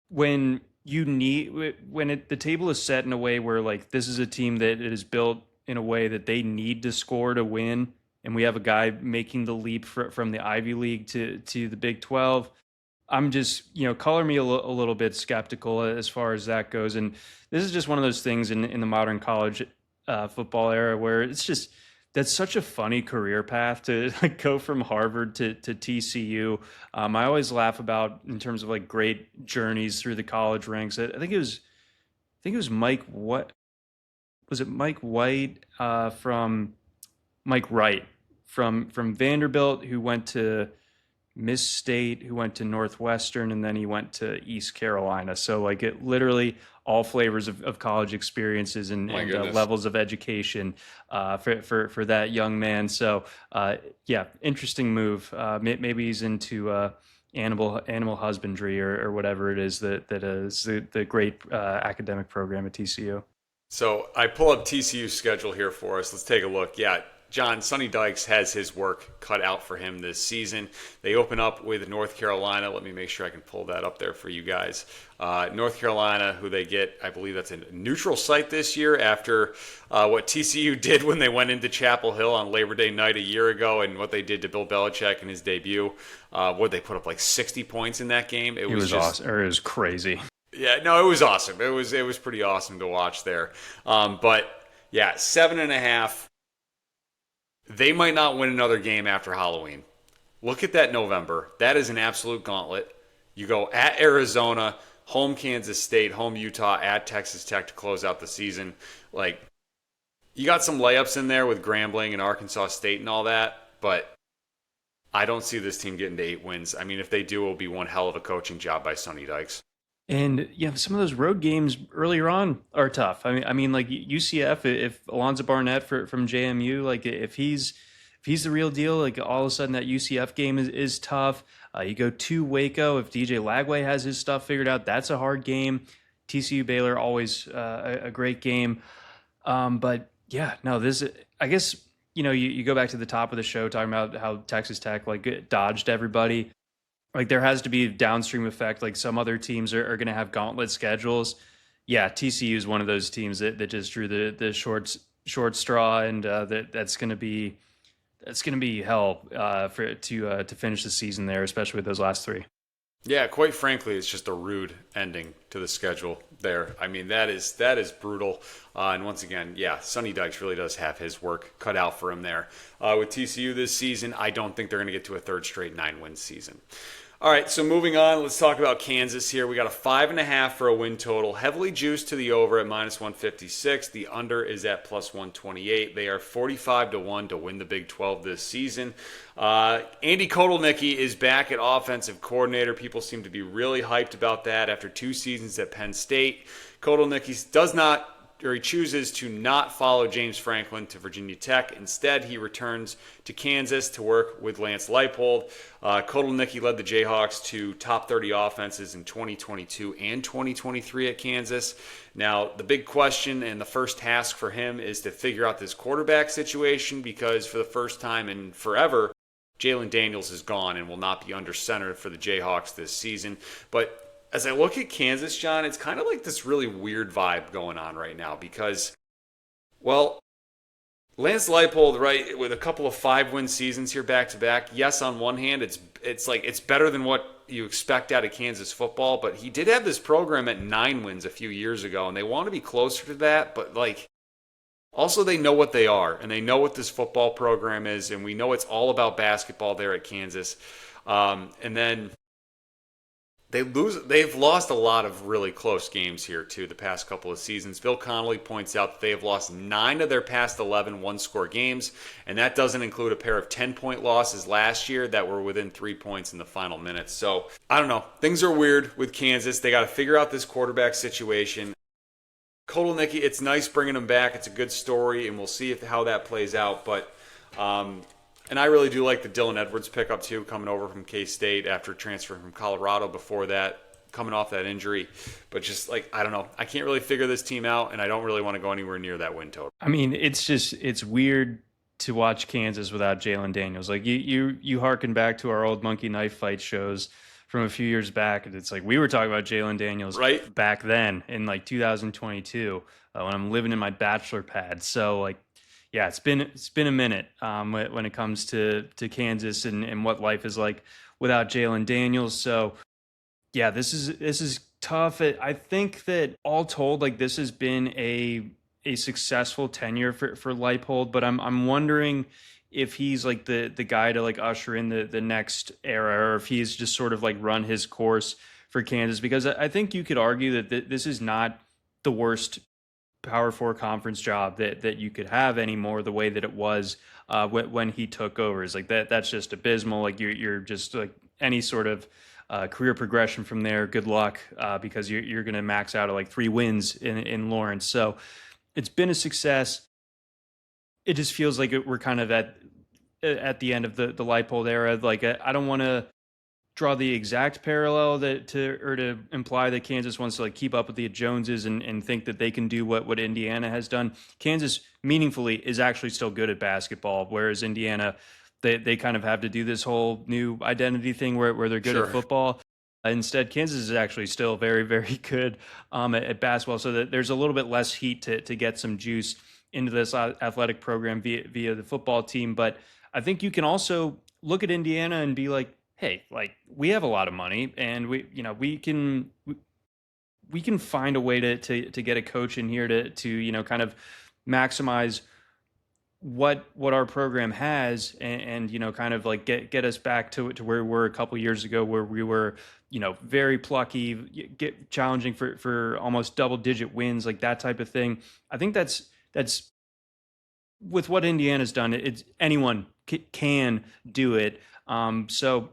when the table is set in a way where, like, this is a team that is built in a way that they need to score to win, and we have a guy making the leap from the Ivy League to the Big 12. I'm just, color me a little bit skeptical as far as that goes. And this is just one of those things in the modern college football era where it's just, that's such a funny career path to like go from Harvard to TCU. I always laugh about in terms of like great journeys through the college ranks. I think it was Mike. What was it? Mike White from Mike Wright from Vanderbilt, who went to Miss State, who went to Northwestern, and then he went to East Carolina. So like it literally all flavors of college experiences and levels of education for that young man. So yeah, interesting move. Maybe he's into animal husbandry or whatever it is that is the great academic program at TCU. So I pull up TCU's schedule here for us. Let's take a look. Yeah, John, Sonny Dykes has his work cut out for him this season. They open up with North Carolina. Let me make sure I can pull that up there for you guys. North Carolina, who they get, I believe that's a neutral site this year after what TCU did when they went into Chapel Hill on Labor Day night a year ago and what they did to Bill Belichick in his debut. They put up like 60 points in that game. It was awesome. It was crazy. Yeah, no, it was awesome. It was pretty awesome to watch there. But yeah, 7.5. They might not win another game after Halloween. Look at that November. That is an absolute gauntlet. You go at Arizona, home Kansas State, home Utah, at Texas Tech to close out the season. Like, you got some layups in there with Grambling and Arkansas State and all that, but I don't see this team getting to 8 wins. I mean, if they do, it will be one hell of a coaching job by Sonny Dykes. And yeah, some of those road games earlier on are tough. I mean, like UCF, if Alonzo Barnett from JMU, like if he's he's the real deal, like all of a sudden that UCF game is tough. You go to Waco, if DJ Lagway has his stuff figured out, that's a hard game. TCU Baylor, always a great game. But yeah, no, this, I guess, you go back to the top of the show talking about how Texas Tech like dodged everybody. Like there has to be a downstream effect. Like some other teams are going to have gauntlet schedules. Yeah, TCU is one of those teams that just drew the short straw, and that's going to be hell for to finish the season there, especially with those last three. Yeah, quite frankly, it's just a rude ending to the schedule there. I mean, that is brutal. And once again, yeah, Sonny Dykes really does have his work cut out for him there. With TCU this season, I don't think they're going to get to a third straight 9-win season. All right, so moving on, let's talk about Kansas here. We got a 5.5 for a win total, heavily juiced to the over at -156. The under is at +128. They are 45-1 to win the Big 12 this season. Andy Kotelnicki is back at offensive coordinator. People seem to be really hyped about that after 2 seasons at Penn State. Kotelnicki he chooses to not follow James Franklin to Virginia Tech. Instead, he returns to Kansas to work with Lance Leipold. Kotelnicki led the Jayhawks to top 30 offenses in 2022 and 2023 at Kansas. Now, the big question and the first task for him is to figure out this quarterback situation, because for the first time in forever, Jalen Daniels is gone and will not be under center for the Jayhawks this season. But as I look at Kansas, John, it's kind of like this really weird vibe going on right now because, well, Lance Leipold, right, with a couple of 5-win seasons here back to back. Yes, on one hand, it's better than what you expect out of Kansas football, but he did have this program at 9 wins a few years ago, and they want to be closer to that, but also they know what they are, and they know what this football program is, and we know it's all about basketball there at Kansas. And then they've lost a lot of really close games here, too, the past couple of seasons. Bill Connolly points out that they have lost 9 of their past 11 one-score games, and that doesn't include a pair of 10-point losses last year that were within 3 points in the final minutes. So, I don't know. Things are weird with Kansas. They got to figure out this quarterback situation. Kotelnicki, it's nice bringing him back. It's a good story, and we'll see how that plays out. But and I really do like the Dylan Edwards pickup, too, coming over from K-State after transferring from Colorado before that, coming off that injury. But just, I don't know. I can't really figure this team out, and I don't really want to go anywhere near that win total. I mean, it's weird to watch Kansas without Jalen Daniels. Like, you harken back to our old Monkey Knife Fight shows from a few years back, and it's like we were talking about Jalen Daniels right back then in 2022 when I'm living in my bachelor pad. So, yeah, it's been a minute when it comes to Kansas and what life is like without Jalen Daniels. So yeah, this is tough. I think that all told, this has been a successful tenure for Leipold, but I'm wondering if he's the guy to usher in the next era, or if he's just sort of run his course for Kansas, because I think you could argue that this is not the worst Power 4 conference job that you could have anymore, the way that it was when he took over. Is that's just abysmal. You're just any sort of career progression from there, good luck, because you're going to max out at 3 wins in Lawrence. So it's been a success. It just feels like we're kind of at the end of the Leipold era. I don't want to draw the exact parallel to imply that Kansas wants to keep up with the Joneses and think that they can do what Indiana has done. Kansas meaningfully is actually still good at basketball, whereas Indiana, they kind of have to do this whole new identity thing where they're good Sure. at football. Instead, Kansas is actually still very, very good at basketball, so that there's a little bit less heat to get some juice into this athletic program via the football team. But I think you can also look at Indiana and be like, hey, we have a lot of money, and we can find a way to get a coach in here to kind of maximize what our program has, and kind of get us back to where we were a couple years ago, where we were very plucky, challenging for almost double-digit wins, that type of thing. I think that's with what Indiana's done. It's anyone can do it. So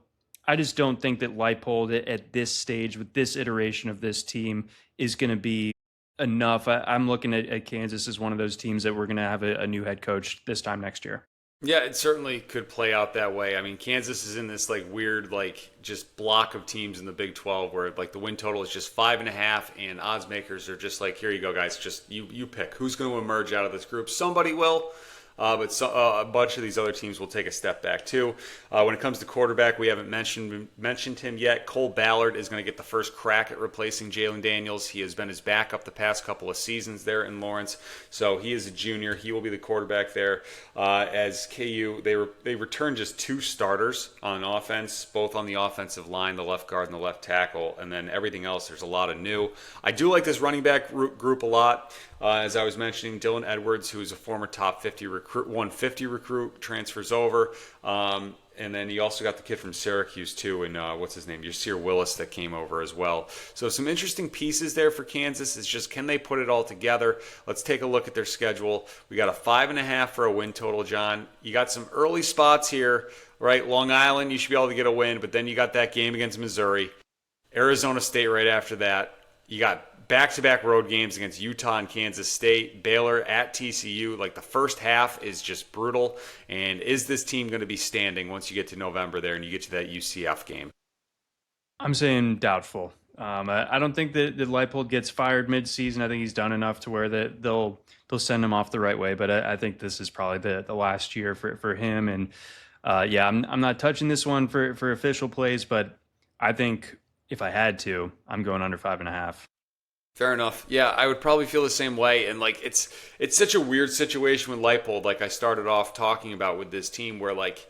I just don't think that Leipold at this stage with this iteration of this team is going to be enough. I'm looking at Kansas as one of those teams that we're going to have a new head coach this time next year. Yeah, it certainly could play out that way. I mean, Kansas is in this like weird, like just block of teams in the Big 12 where like the win total is just 5.5, and odds makers are just like, here you go, guys, just you pick who's going to emerge out of this group. Somebody will. A bunch of these other teams will take a step back too. When it comes to quarterback, we haven't mentioned him yet. Cole Ballard is going to get the first crack at replacing Jalen Daniels. He has been his backup the past couple of seasons there in Lawrence, so he is a junior. He will be the quarterback there. As KU, they return just 2 starters on offense, both on the offensive line, the left guard and the left tackle, and then everything else. There's a lot of new. I do like this running back group a lot. As I was mentioning, Dylan Edwards, who is a former top 50 recruit, 150 recruit, transfers over. And then you also got the kid from Syracuse, too, and what's his name? Yasir Willis that came over as well. So some interesting pieces there for Kansas. It's just, can they put it all together? Let's take a look at their schedule. We got a 5.5 for a win total, John. You got some early spots here, right? Long Island, you should be able to get a win, but then you got that game against Missouri. Arizona State right after that. You got back-to-back road games against Utah and Kansas State, Baylor at TCU. Like the first half is just brutal. And is this team going to be standing once you get to November there and you get to that UCF game? I'm saying doubtful. I don't think that Leipold gets fired mid-season. I think he's done enough to where they'll send him off the right way. But I think this is probably the last year for him. And yeah, I'm not touching this one for official plays, but I think if I had to, I'm going under 5.5. Fair enough. Yeah, I would probably feel the same way. And like it's such a weird situation with Leipold, like I started off talking about with this team, where like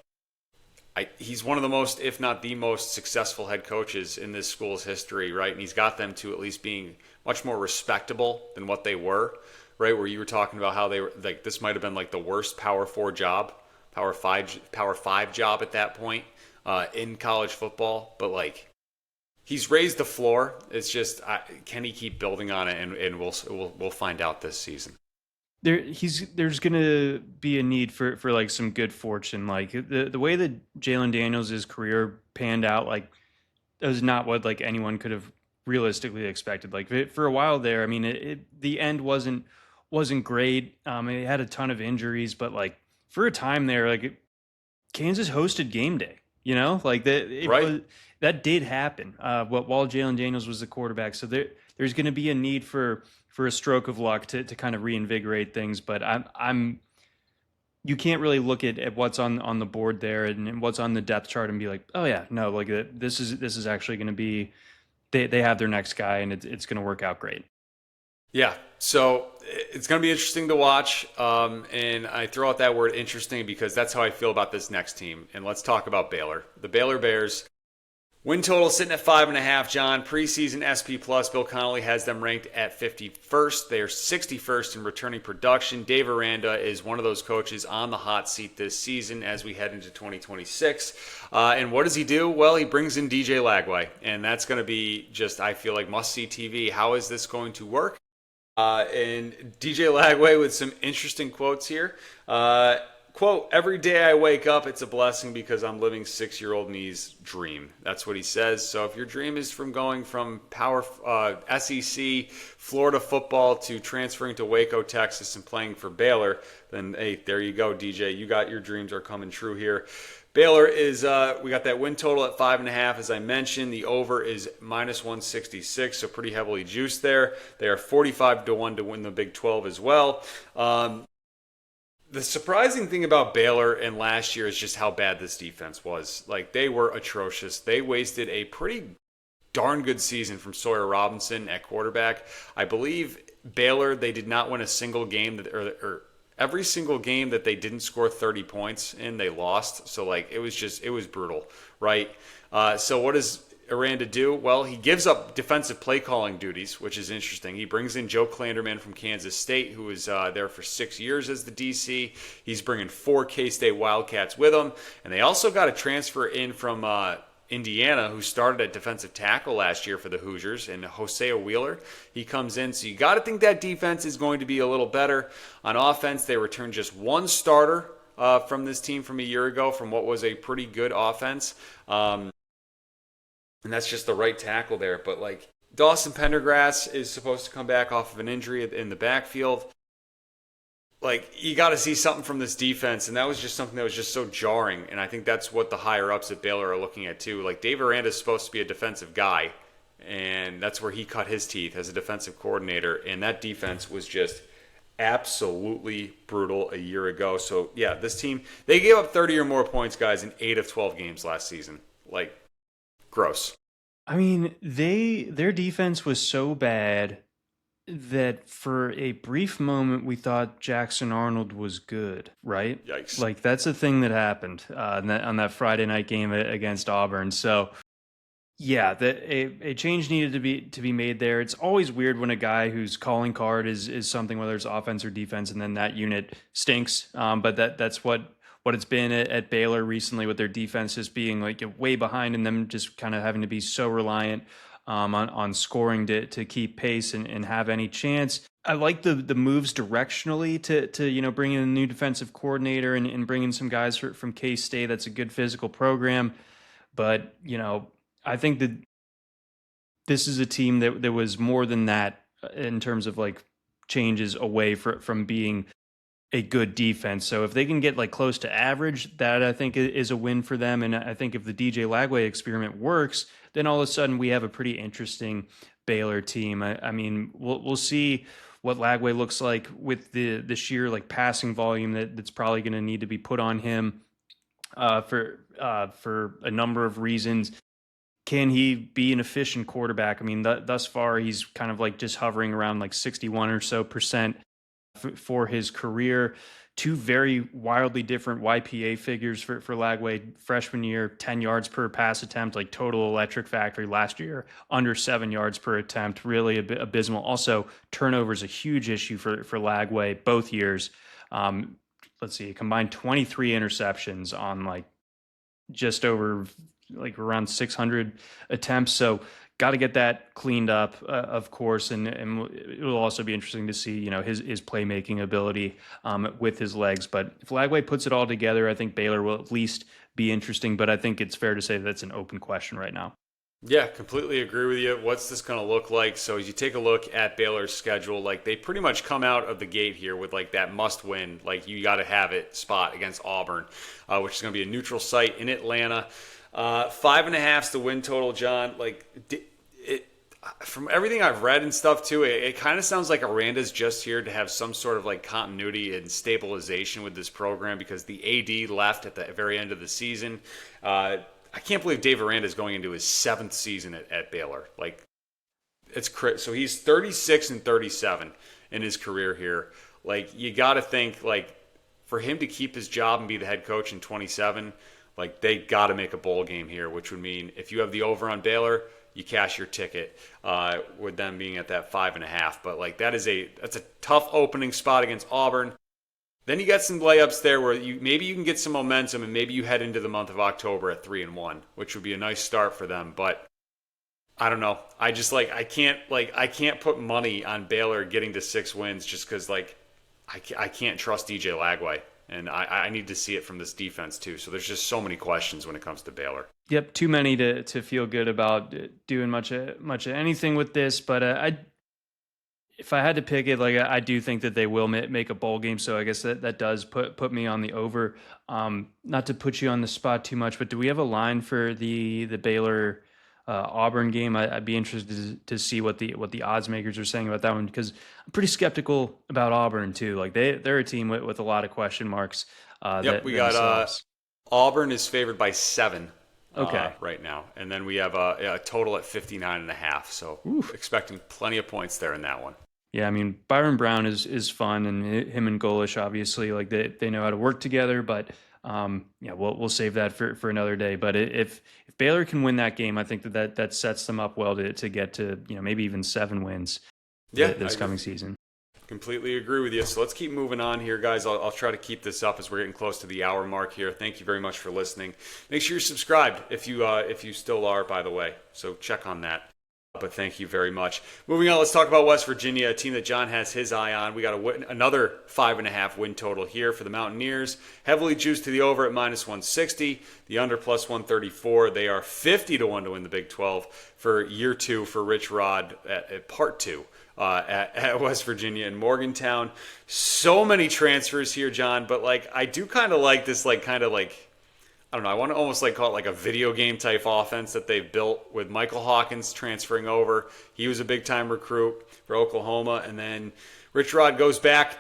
he's one of the most, if not the most successful head coaches in this school's history, right? And he's got them to at least being much more respectable than what they were, right? Where you were talking about how they were like, this might have been like the worst Power 4 job, Power 5 job at that point in college football, but like, he's raised the floor. It's just, can he keep building on it? And we'll find out this season. There's gonna be a need for like some good fortune. Like the way that Jalen Daniels' career panned out, like that was not what like anyone could have realistically expected. Like for a while there, I mean, the end wasn't great. It had a ton of injuries, but like for a time there, like Kansas hosted game day. You know, like Right. that did happen. While Jalen Daniels was the quarterback, so there's going to be a need for a stroke of luck to kind of reinvigorate things. But I'm you can't really look at what's on the board there and what's on the depth chart and be like, oh yeah, no, like this is actually going to be they have their next guy and it's going to work out great. Yeah, so it's going to be interesting to watch. And I throw out that word interesting because that's how I feel about this next team. And let's talk about Baylor. The Baylor Bears. Win total sitting at 5.5, John. Preseason SP Plus, Bill Connolly has them ranked at 51st. They are 61st in returning production. Dave Aranda is one of those coaches on the hot seat this season as we head into 2026. And what does he do? Well, he brings in DJ Lagway. And that's going to be just, I feel like, must-see TV. How is this going to work? And DJ Lagway with some interesting quotes here. Quote, every day I wake up, it's a blessing because I'm living 6-year-old me's dream. That's what he says. So if your dream is from going from power SEC, Florida football to transferring to Waco, Texas and playing for Baylor, then hey, there you go, DJ. You got your dreams are coming true here. Baylor is, we got that win total at 5.5, as I mentioned. The over is -166, so pretty heavily juiced there. They are 45-1 to win the Big 12 as well. The surprising thing about Baylor and last year is just how bad this defense was. Like, they were atrocious. They wasted a pretty darn good season from Sawyer Robinson at quarterback. I believe Baylor, they did not win a single game or every single game that they didn't score 30 points in, they lost. So, like, it was brutal, right? So what does Aranda do? Well, he gives up defensive play calling duties, which is interesting. He brings in Joe Klanderman from Kansas State, who was there for 6 years as the DC. He's bringing 4 K-State Wildcats with him. And they also got a transfer in from Indiana, who started at defensive tackle last year for the Hoosiers, and Hosea Wheeler. He comes in, so you got to think that defense is going to be a little better. On offense, they returned just 1 starter from this team from a year ago from what was a pretty good offense. And that's just the right tackle there. But, like, Dawson Pendergrass is supposed to come back off of an injury in the backfield. like you got to see something from this defense, and that was just something that was just so jarring. And I think that's what the higher ups at Baylor are looking at too. Like Dave Aranda is supposed to be a defensive guy, and that's where he cut his teeth as a defensive coordinator. And that defense was just absolutely brutal a year ago. So yeah, this team, they gave up 30 or more points, guys, in 8 of 12 games last season. Like, gross. I mean, their defense was so bad that for a brief moment we thought Jackson Arnold was good, right? Yikes. Like that's a thing that happened on that Friday night game against Auburn. So yeah, that a change needed to be made there. It's always weird when a guy whose calling card is something, whether it's offense or defense, and then that unit stinks. But that's what it's been at Baylor recently, with their defense just being like way behind and them just kind of having to be so reliant on scoring to keep pace and have any chance. I like the moves directionally to bring in a new defensive coordinator and bring in some guys from K-State. That's a good physical program, but I think that this is a team that was more than that in terms of like changes away from being a good defense. So if they can get like close to average, that I think is a win for them. And I think if the DJ Lagway experiment works, then all of a sudden we have a pretty interesting Baylor team. I mean, we'll see what Lagway looks like with the sheer like passing volume that's probably going to need to be put on him for a number of reasons. Can he be an efficient quarterback? I mean, thus far he's kind of like just hovering around like 61 or so percent for his career. Two very wildly different YPA figures for Lagway. Freshman year, 10 yards per pass attempt, like total electric factory. Last year, under 7 yards per attempt, really abysmal. Also, turnovers a huge issue for Lagway both years. Let's see, combined 23 interceptions on like just over like around 600 attempts. So got to get that cleaned up, of course, and it will also be interesting to see, his playmaking ability with his legs. But if Lagway puts it all together, I think Baylor will at least be interesting. But I think it's fair to say that's an open question right now. Yeah, completely agree with you. What's this going to look like? So as you take a look at Baylor's schedule, like they pretty much come out of the gate here with like that must win, like you got to have it spot against Auburn, which is going to be a neutral site in Atlanta. 5.5's the win total, John. Like it, from everything I've read and stuff too, it kind of sounds like Aranda's just here to have some sort of like continuity and stabilization with this program because the AD left at the very end of the season. I can't believe Dave Aranda is going into his 7th season at Baylor. Like it's so he's 36 and 37 in his career here. Like you got to think like for him to keep his job and be the head coach in 27. Like, they got to make a bowl game here, which would mean if you have the over on Baylor, you cash your ticket with them being at that 5.5. But, like, that's a tough opening spot against Auburn. Then you got some layups there where maybe you can get some momentum and maybe you head into the month of October at 3-1, which would be a nice start for them. But I don't know. I just, I can't put money on Baylor getting to 6 wins just because, I can't trust DJ Lagway. And I need to see it from this defense, too. So there's just so many questions when it comes to Baylor. Yep, too many to feel good about doing much of anything with this. But if I had to pick it, I do think that they will make a bowl game. So I guess that does put me on the over. Not to put you on the spot too much, but do we have a line for the Baylor Auburn game? I'd be interested to see what the odds makers are saying about that one, because I'm pretty skeptical about Auburn too. Like they're a team with a lot of question marks. We got Auburn is favored by 7 right now, and then we have a total at 59.5. So expecting plenty of points there in that one. Yeah, I mean Byron Brown is fun, and him and Golish obviously they know how to work together, but. We'll save that for another day. But if Baylor can win that game, I think that sets them up well to get to maybe even 7 wins this coming season. Completely agree with you. So let's keep moving on here, guys. I'll try to keep this up as we're getting close to the hour mark here. Thank you very much for listening. Make sure you're subscribed if you still are, by the way. So check on that. But thank you very much. Moving on, let's talk about West Virginia, a team that John has his eye on. We got another 5.5 win total here for the Mountaineers. Heavily juiced to the over at -160, the under +134. They are 50-1 to win the Big 12 for year 2 for Rich Rod at part 2 at West Virginia and Morgantown. So many transfers here, John, but like I do kind of like this, like kind of like I don't know. I want to almost like call it like a video game type offense that they've built with Michael Hawkins transferring over. He was a big time recruit for Oklahoma, and then Rich Rod goes back,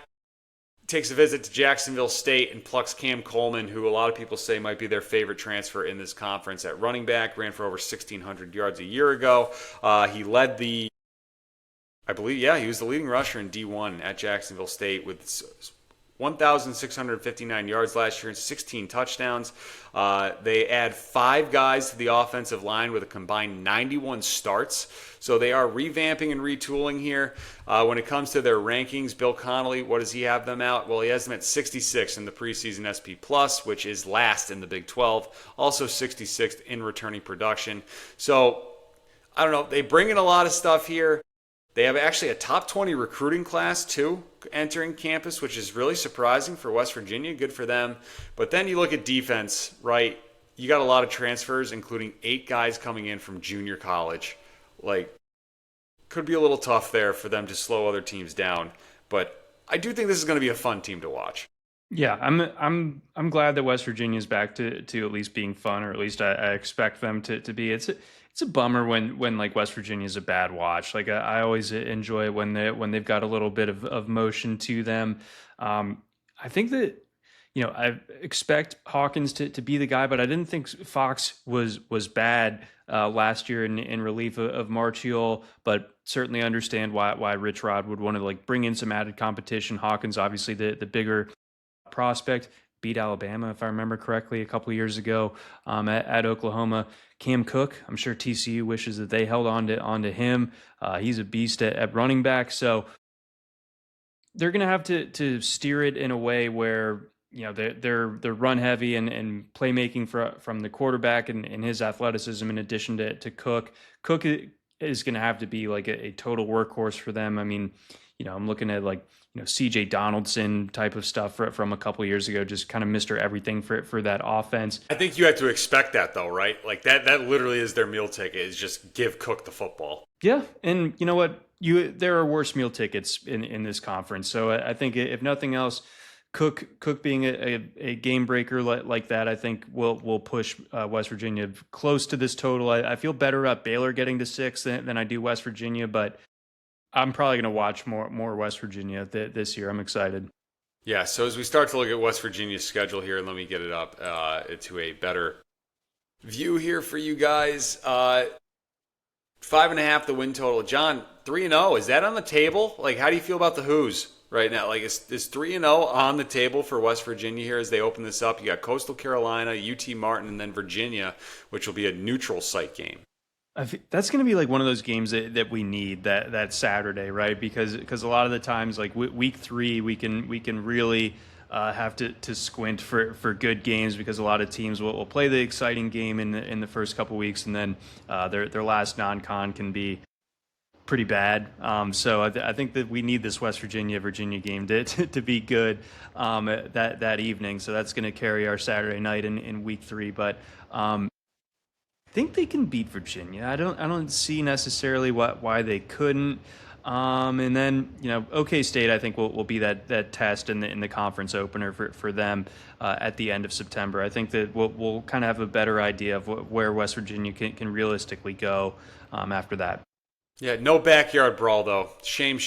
takes a visit to Jacksonville State, and plucks Cam Coleman, who a lot of people say might be their favorite transfer in this conference at running back. Ran for over 1,600 yards a year ago. He led the, I believe, yeah, he was the leading rusher in D1 at Jacksonville State with 1,659 yards last year and 16 touchdowns. They add 5 guys to the offensive line with a combined 91 starts. So they are revamping and retooling here. When it comes to their rankings, Bill Connolly, what does he have them out? Well, he has them at 66 in the preseason SP Plus, which is last in the Big 12. Also 66th in returning production. So, I don't know. They bring in a lot of stuff here. They have actually a top 20 recruiting class, too, entering campus, which is really surprising for West Virginia. Good for them. But then you look at defense, right? You got a lot of transfers, including 8 guys coming in from junior college. Like, could be a little tough there for them to slow other teams down. But I do think this is going to be a fun team to watch. Yeah, I'm glad that West Virginia is back to at least being fun, or at least I expect them to be. It's a bummer when like West Virginia is a bad watch. Like I always enjoy it when they've got a little bit of motion to them. I think that I expect Hawkins to be the guy, but I didn't think Fox was bad last year in relief of Marchiol, but certainly understand why Rich Rod would want to like bring in some added competition. Hawkins obviously the bigger prospect, beat Alabama, if I remember correctly, a couple of years ago at Oklahoma. Cam Cook, I'm sure TCU wishes that they held onto him. He's a beast at running back. So they're going to have to steer it in a way where they're run heavy and playmaking from the quarterback and his athleticism in addition to Cook. Cook is going to have to be like a total workhorse for them. I mean, I'm looking at like CJ Donaldson type of stuff from a couple of years ago, just kind of Mr. Everything for that offense. I think you have to expect that though, right? Like that literally is their meal ticket, is just give Cook the football. Yeah, and you know what? There are worse meal tickets in this conference. So I think if nothing else, Cook being a game breaker like that, I think will push West Virginia close to this total. I feel better about Baylor getting to 6 than I do West Virginia, but I'm probably going to watch more West Virginia this year. I'm excited. Yeah, so as we start to look at West Virginia's schedule here, let me get it up to a better view here for you guys. 5.5 the win total. John, 3-0. Is that on the table? Like, how do you feel about the Who's right now? Like, is 3-0 on the table for West Virginia here as they open this up? You got Coastal Carolina, UT Martin, and then Virginia, which will be a neutral site game. That's going to be like one of those games that we need that Saturday, right? Because a lot of the times, like week 3, we can really have to squint for good games because a lot of teams will play the exciting game in the first couple weeks, and then their last non-con can be pretty bad. So I think that we need this West Virginia game to be good that evening. So that's going to carry our Saturday night in week 3, but. I think they can beat Virginia. I don't see necessarily why they couldn't. And then OK State I think will be that test in the conference opener for them at the end of September. I think that we'll kind of have a better idea of where West Virginia can realistically go after that. Yeah, no backyard brawl, though. Shame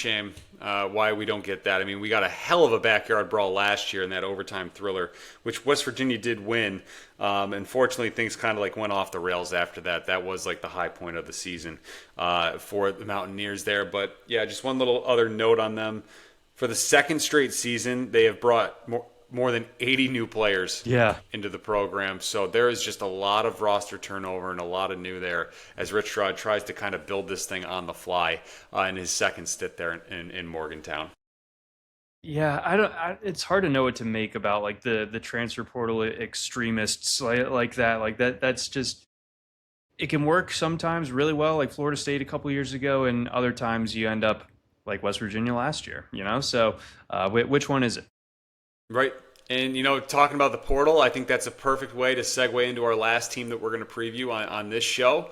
why we don't get that. I mean, we got a hell of a backyard brawl last year in that overtime thriller, which West Virginia did win. Unfortunately, things kind of like went off the rails after that. That was like the high point of the season for the Mountaineers there. But, yeah, just one little other note on them. For the second straight season, they have brought more than 80 new players into the program. So there is just a lot of roster turnover and a lot of new there as Rich Rod tries to kind of build this thing on the fly in his second stint there in Morgantown. Yeah, it's hard to know what to make about like the transfer portal extremists like that. Like that's just, it can work sometimes really well, like Florida State a couple years ago, and other times you end up like West Virginia last year, So which one is it? Right. And, talking about the portal, I think that's a perfect way to segue into our last team that we're going to preview on this show.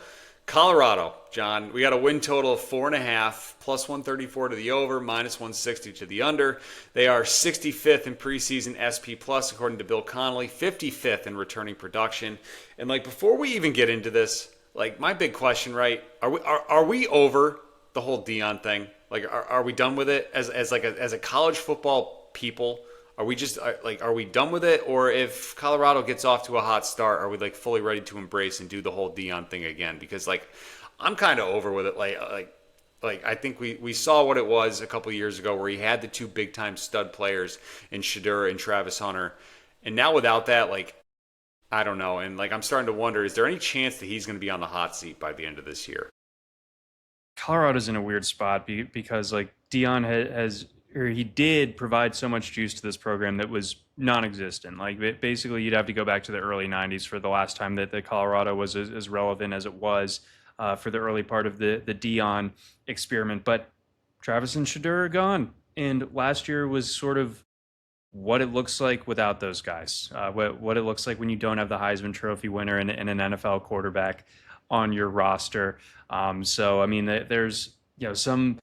Colorado, John, we got a win total of 4.5, plus 134 to the over, minus 160 to the under. They are 65th in preseason SP plus, according to Bill Connolly, 55th in returning production. And like before we even get into this, like my big question, right? Are we over the whole Dion thing? Like, are we done with it as a college football people? Are we just are we done with it, or if Colorado gets off to a hot start, are we like fully ready to embrace and do the whole Dion thing again? Because like I'm kind of over with it. Like I think we saw what it was a couple years ago where he had the two big time stud players in Shedeur and Travis Hunter, and now without that, like I don't know. And like I'm starting to wonder, is there any chance that he's going to be on the hot seat by the end of this year? Colorado's in a weird spot because like Dion has or he did provide so much juice to this program that was non-existent. Like basically, you'd have to go back to the early '90s for the last time that the Colorado was as relevant as it was for the early part of the Dion experiment. But Travis and Shedeur are gone, and last year was sort of what it looks like without those guys. What it looks like when you don't have the Heisman Trophy winner and an NFL quarterback on your roster. So I mean, there's some.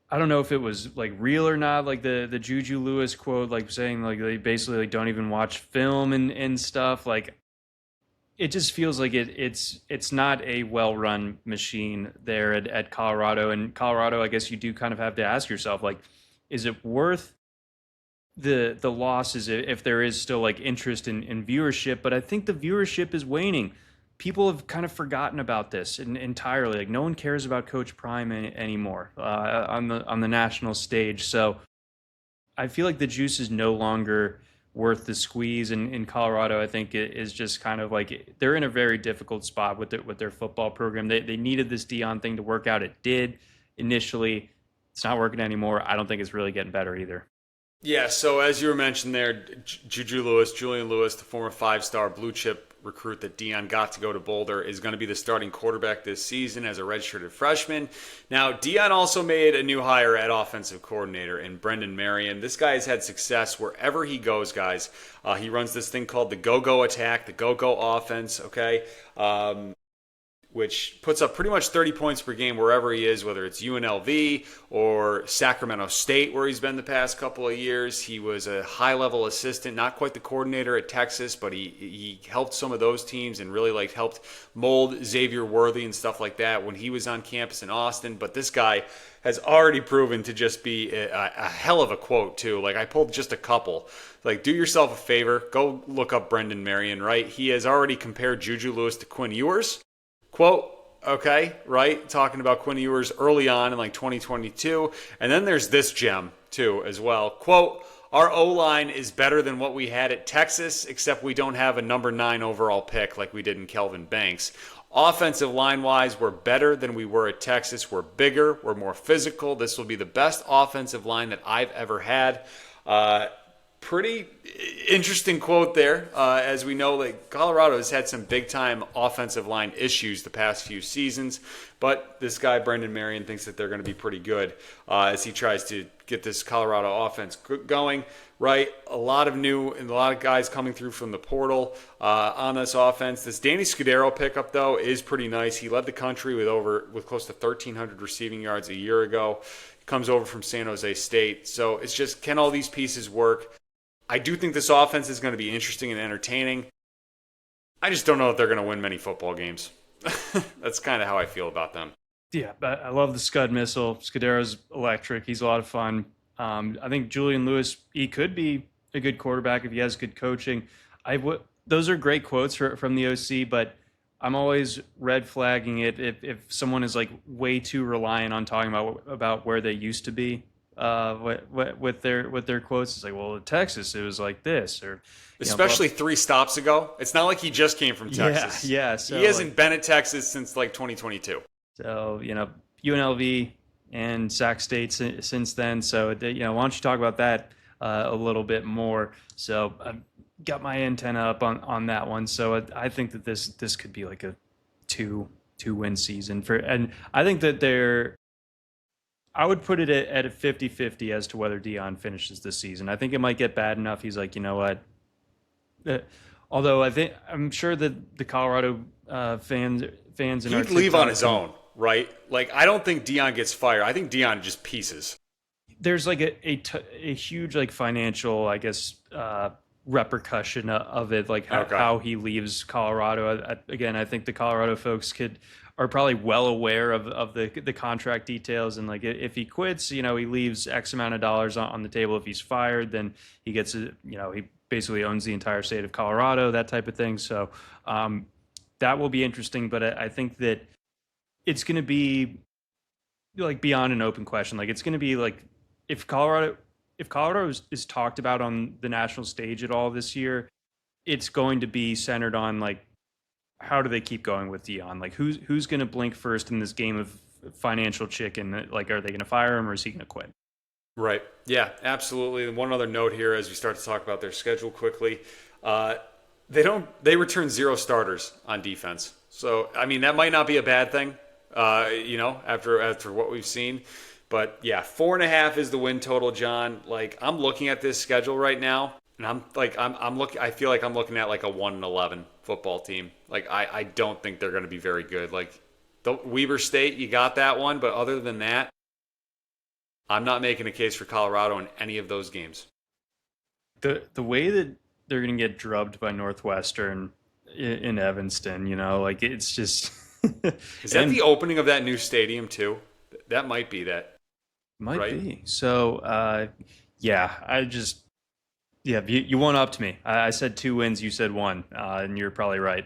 I don't know if it was like real or not, like the Juju Lewis quote, like saying like they basically like don't even watch film and stuff. Like it just feels like it's not a well run machine there at Colorado. And Colorado, I guess you do kind of have to ask yourself, like, is it worth the losses if there is still like interest in viewership? But I think the viewership is waning. People have kind of forgotten about this entirely. Like no one cares about Coach Prime anymore on the national stage. So I feel like the juice is no longer worth the squeeze. And in Colorado, I think it is just kind of like they're in a very difficult spot with their football program. They needed this Dion thing to work out. It did initially. It's not working anymore. I don't think it's really getting better either. Yeah, so as you were mentioned there, Julian Lewis, the former five-star blue chip recruit that Dion got to go to Boulder, is going to be the starting quarterback this season as a redshirted freshman. Now, Dion also made a new hire at offensive coordinator in Brendan Marion. This guy has had success wherever he goes, guys. He runs this thing called the go-go attack, the go-go offense, okay? Which puts up pretty much 30 points per game wherever he is, whether it's UNLV or Sacramento State, where he's been the past couple of years. He was a high-level assistant, not quite the coordinator at Texas, but he helped some of those teams and really like helped mold Xavier Worthy and stuff like that when he was on campus in Austin. But this guy has already proven to just be a hell of a quote, too. Like, I pulled just a couple. Like, do yourself a favor. Go look up Brendan Marion, right? He has already compared Juju Lewis to Quinn Ewers. Quote, okay, right? Talking about Quinn Ewers early on in like 2022. And then there's this gem too as well. Quote, our O-line is better than what we had at Texas, except we don't have a number 9 overall pick like we did in Kelvin Banks. Offensive line-wise, we're better than we were at Texas. We're bigger. We're more physical. This will be the best offensive line that I've ever had. Pretty interesting quote there. As we know, like Colorado has had some big-time offensive line issues the past few seasons, but this guy Brendan Marion thinks that they're going to be pretty good as he tries to get this Colorado offense going. Right, a lot of guys coming through from the portal on this offense. This Danny Scudero pickup though is pretty nice. He led the country with close to 1,300 receiving yards a year ago. He comes over from San Jose State, so it's just can all these pieces work? I do think this offense is going to be interesting and entertaining. I just don't know if they're going to win many football games. That's kind of how I feel about them. Yeah, but I love the Scud missile. Scudero's electric. He's a lot of fun. I think Julian Lewis, he could be a good quarterback if he has good coaching. Those are great quotes from the OC, but I'm always red flagging it if someone is like way too reliant on talking about where they used to be. With their quotes, it's like, well, in Texas, it was like this, or especially 3 stops ago. It's not like he just came from Texas. Yeah. So he hasn't been at Texas since like 2022. So UNLV and Sac State since then. So why don't you talk about that a little bit more? So I've got my antenna up on that one. So I think that this could be like a two win season and I think that I would put it at a 50-50 as to whether Dion finishes this season. I think it might get bad enough. He's like, you know what? Although I'm sure that the Colorado fans in our He'd leave on TikTok, his own, right? Like, I don't think Dion gets fired. I think Dion just pieces. there's like a huge like financial, I guess, repercussion of it, like Okay. how he leaves Colorado. Again, I think the Colorado folks are probably well aware of the contract details, and like if he quits, he leaves X amount of dollars on the table. If he's fired, then he gets he basically owns the entire state of Colorado, that type of thing. So that will be interesting, but I think that it's going to be like beyond an open question. Like it's going to be like if Colorado if Colorado is talked about on the national stage at all this year, it's going to be centered on like how do they keep going with Dion? Like who's going to blink first in this game of financial chicken? Like are they going to fire him or is he going to quit? Right. Yeah, absolutely. And one other note here as we start to talk about their schedule quickly. Uh, they return zero starters on defense. So, I mean, that might not be a bad thing, after what we've seen. But yeah, 4.5 is the win total, John. Like, I'm looking at this schedule right now, and I feel like I'm looking at like a 1-11 football team. Like, I don't think they're going to be very good. Like, the Weber State, you got that one, but other than that, I'm not making a case for Colorado in any of those games. The way that they're going to get drubbed by Northwestern in Evanston, like it's just Is that and the opening of that new stadium too? That might be that, might right? be. So yeah, you won up to me. I said 2 wins, you said one, and you're probably right.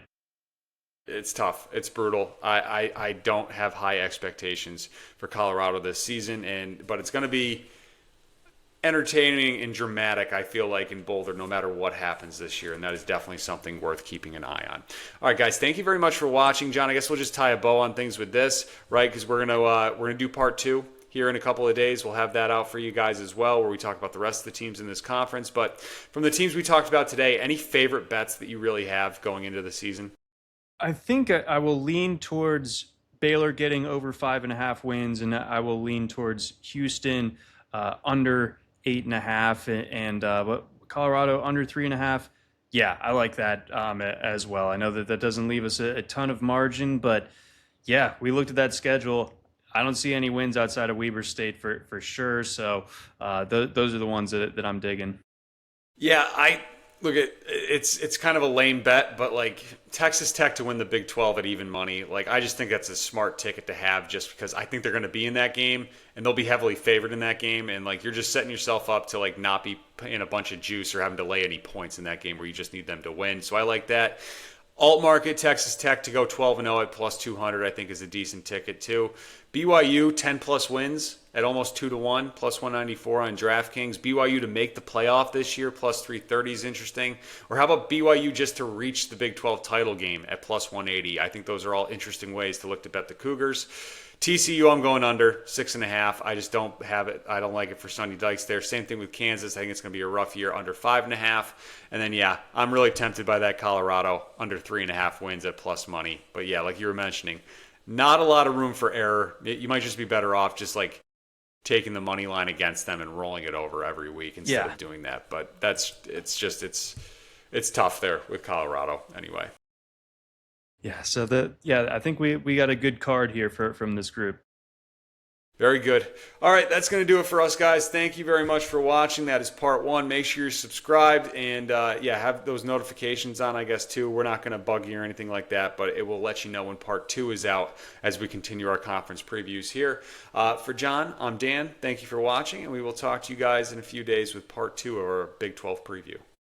It's tough. It's brutal. I don't have high expectations for Colorado this season, but it's going to be entertaining and dramatic, I feel like, in Boulder, no matter what happens this year, and that is definitely something worth keeping an eye on. All right, guys, thank you very much for watching. John, I guess we'll just tie a bow on things with this, right? Because we're gonna do part 2 here in a couple of days. We'll have that out for you guys as well, where we talk about the rest of the teams in this conference. But from the teams we talked about today, any favorite bets that you really have going into the season? I think I will lean towards Baylor getting over 5.5 wins, and I will lean towards Houston under 8.5, and Colorado under 3.5. Yeah, I like that as well. I know that doesn't leave us a ton of margin, but yeah, we looked at that schedule. I don't see any wins outside of Weber State for sure. So those are the ones that I'm digging. Yeah, I look at it's kind of a lame bet, but like Texas Tech to win the Big 12 at even money, like I just think that's a smart ticket to have, just because I think they're going to be in that game and they'll be heavily favored in that game, and like you're just setting yourself up to like not be in a bunch of juice or having to lay any points in that game where you just need them to win. So I like that. Alt market Texas Tech to go 12-0 at plus 200, I think, is a decent ticket too. BYU 10 plus wins at almost 2-1, plus 194 on DraftKings. BYU to make the playoff this year, plus 330 is interesting. Or how about BYU just to reach the Big 12 title game at plus 180? I think those are all interesting ways to look to bet the Cougars. TCU, I'm going under 6.5. I just don't have it. I don't like it for Sonny Dykes there. Same thing with Kansas. I think it's going to be a rough year, under 5.5. And then, yeah, I'm really tempted by that Colorado under 3.5 wins at plus money. But yeah, like you were mentioning, not a lot of room for error. You might just be better off just like taking the money line against them and rolling it over every week instead of doing that. But it's tough there with Colorado anyway. Yeah, so I think we got a good card here from this group. Very good. All right, that's going to do it for us, guys. Thank you very much for watching. That is part 1. Make sure you're subscribed and, have those notifications on, I guess, too. We're not going to bug you or anything like that, but it will let you know when part 2 is out as we continue our conference previews here. For John, I'm Dan. Thank you for watching, and we will talk to you guys in a few days with part 2 of our Big 12 preview.